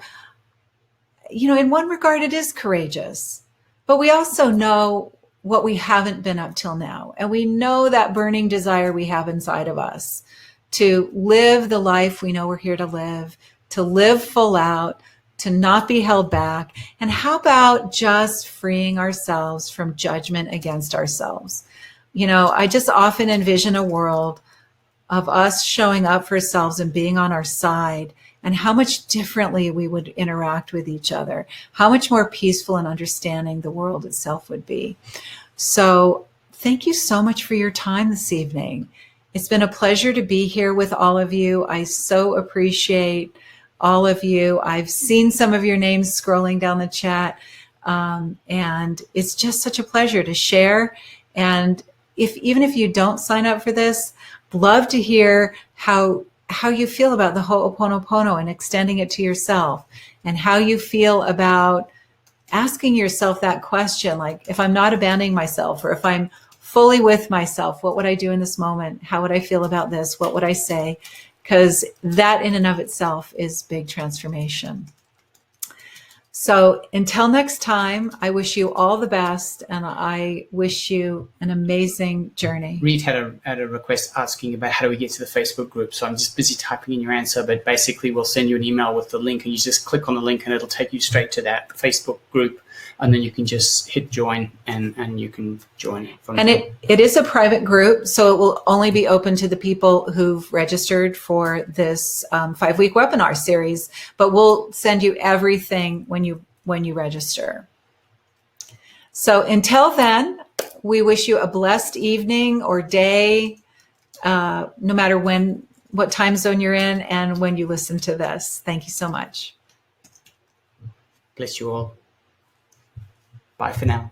in one regard, it is courageous, but we also know what we haven't been up till now. And we know that burning desire we have inside of us to live the life we know we're here to live full out, to not be held back. And how about just freeing ourselves from judgment against ourselves? I just often envision a world of us showing up for ourselves and being on our side, and how much differently we would interact with each other, how much more peaceful and understanding the world itself would be. So thank you so much for your time this evening. It's been a pleasure to be here with all of you. I so appreciate all of you. I've seen some of your names scrolling down the chat, and it's just such a pleasure to share. And even if you don't sign up for this, love to hear how you feel about the Ho'oponopono and extending it to yourself, and how you feel about asking yourself that question, like, if I'm not abandoning myself, or if I'm fully with myself, what would I do in this moment? How would I feel about this? What would I say? Because that in and of itself is big transformation. So until next time, I wish you all the best, and I wish you an amazing journey. Reed had a request asking about how do we get to the Facebook group. So I'm just busy typing in your answer, but basically we'll send you an email with the link, and you just click on the link and it'll take you straight to that Facebook group. And then you can just hit join, and you can join from there. And it is a private group, so it will only be open to the people who've registered for this 5-week webinar series, but we'll send you everything when you register. So until then, we wish you a blessed evening or day, no matter what time zone you're in and when you listen to this. Thank you so much. Bless you all. Bye for now.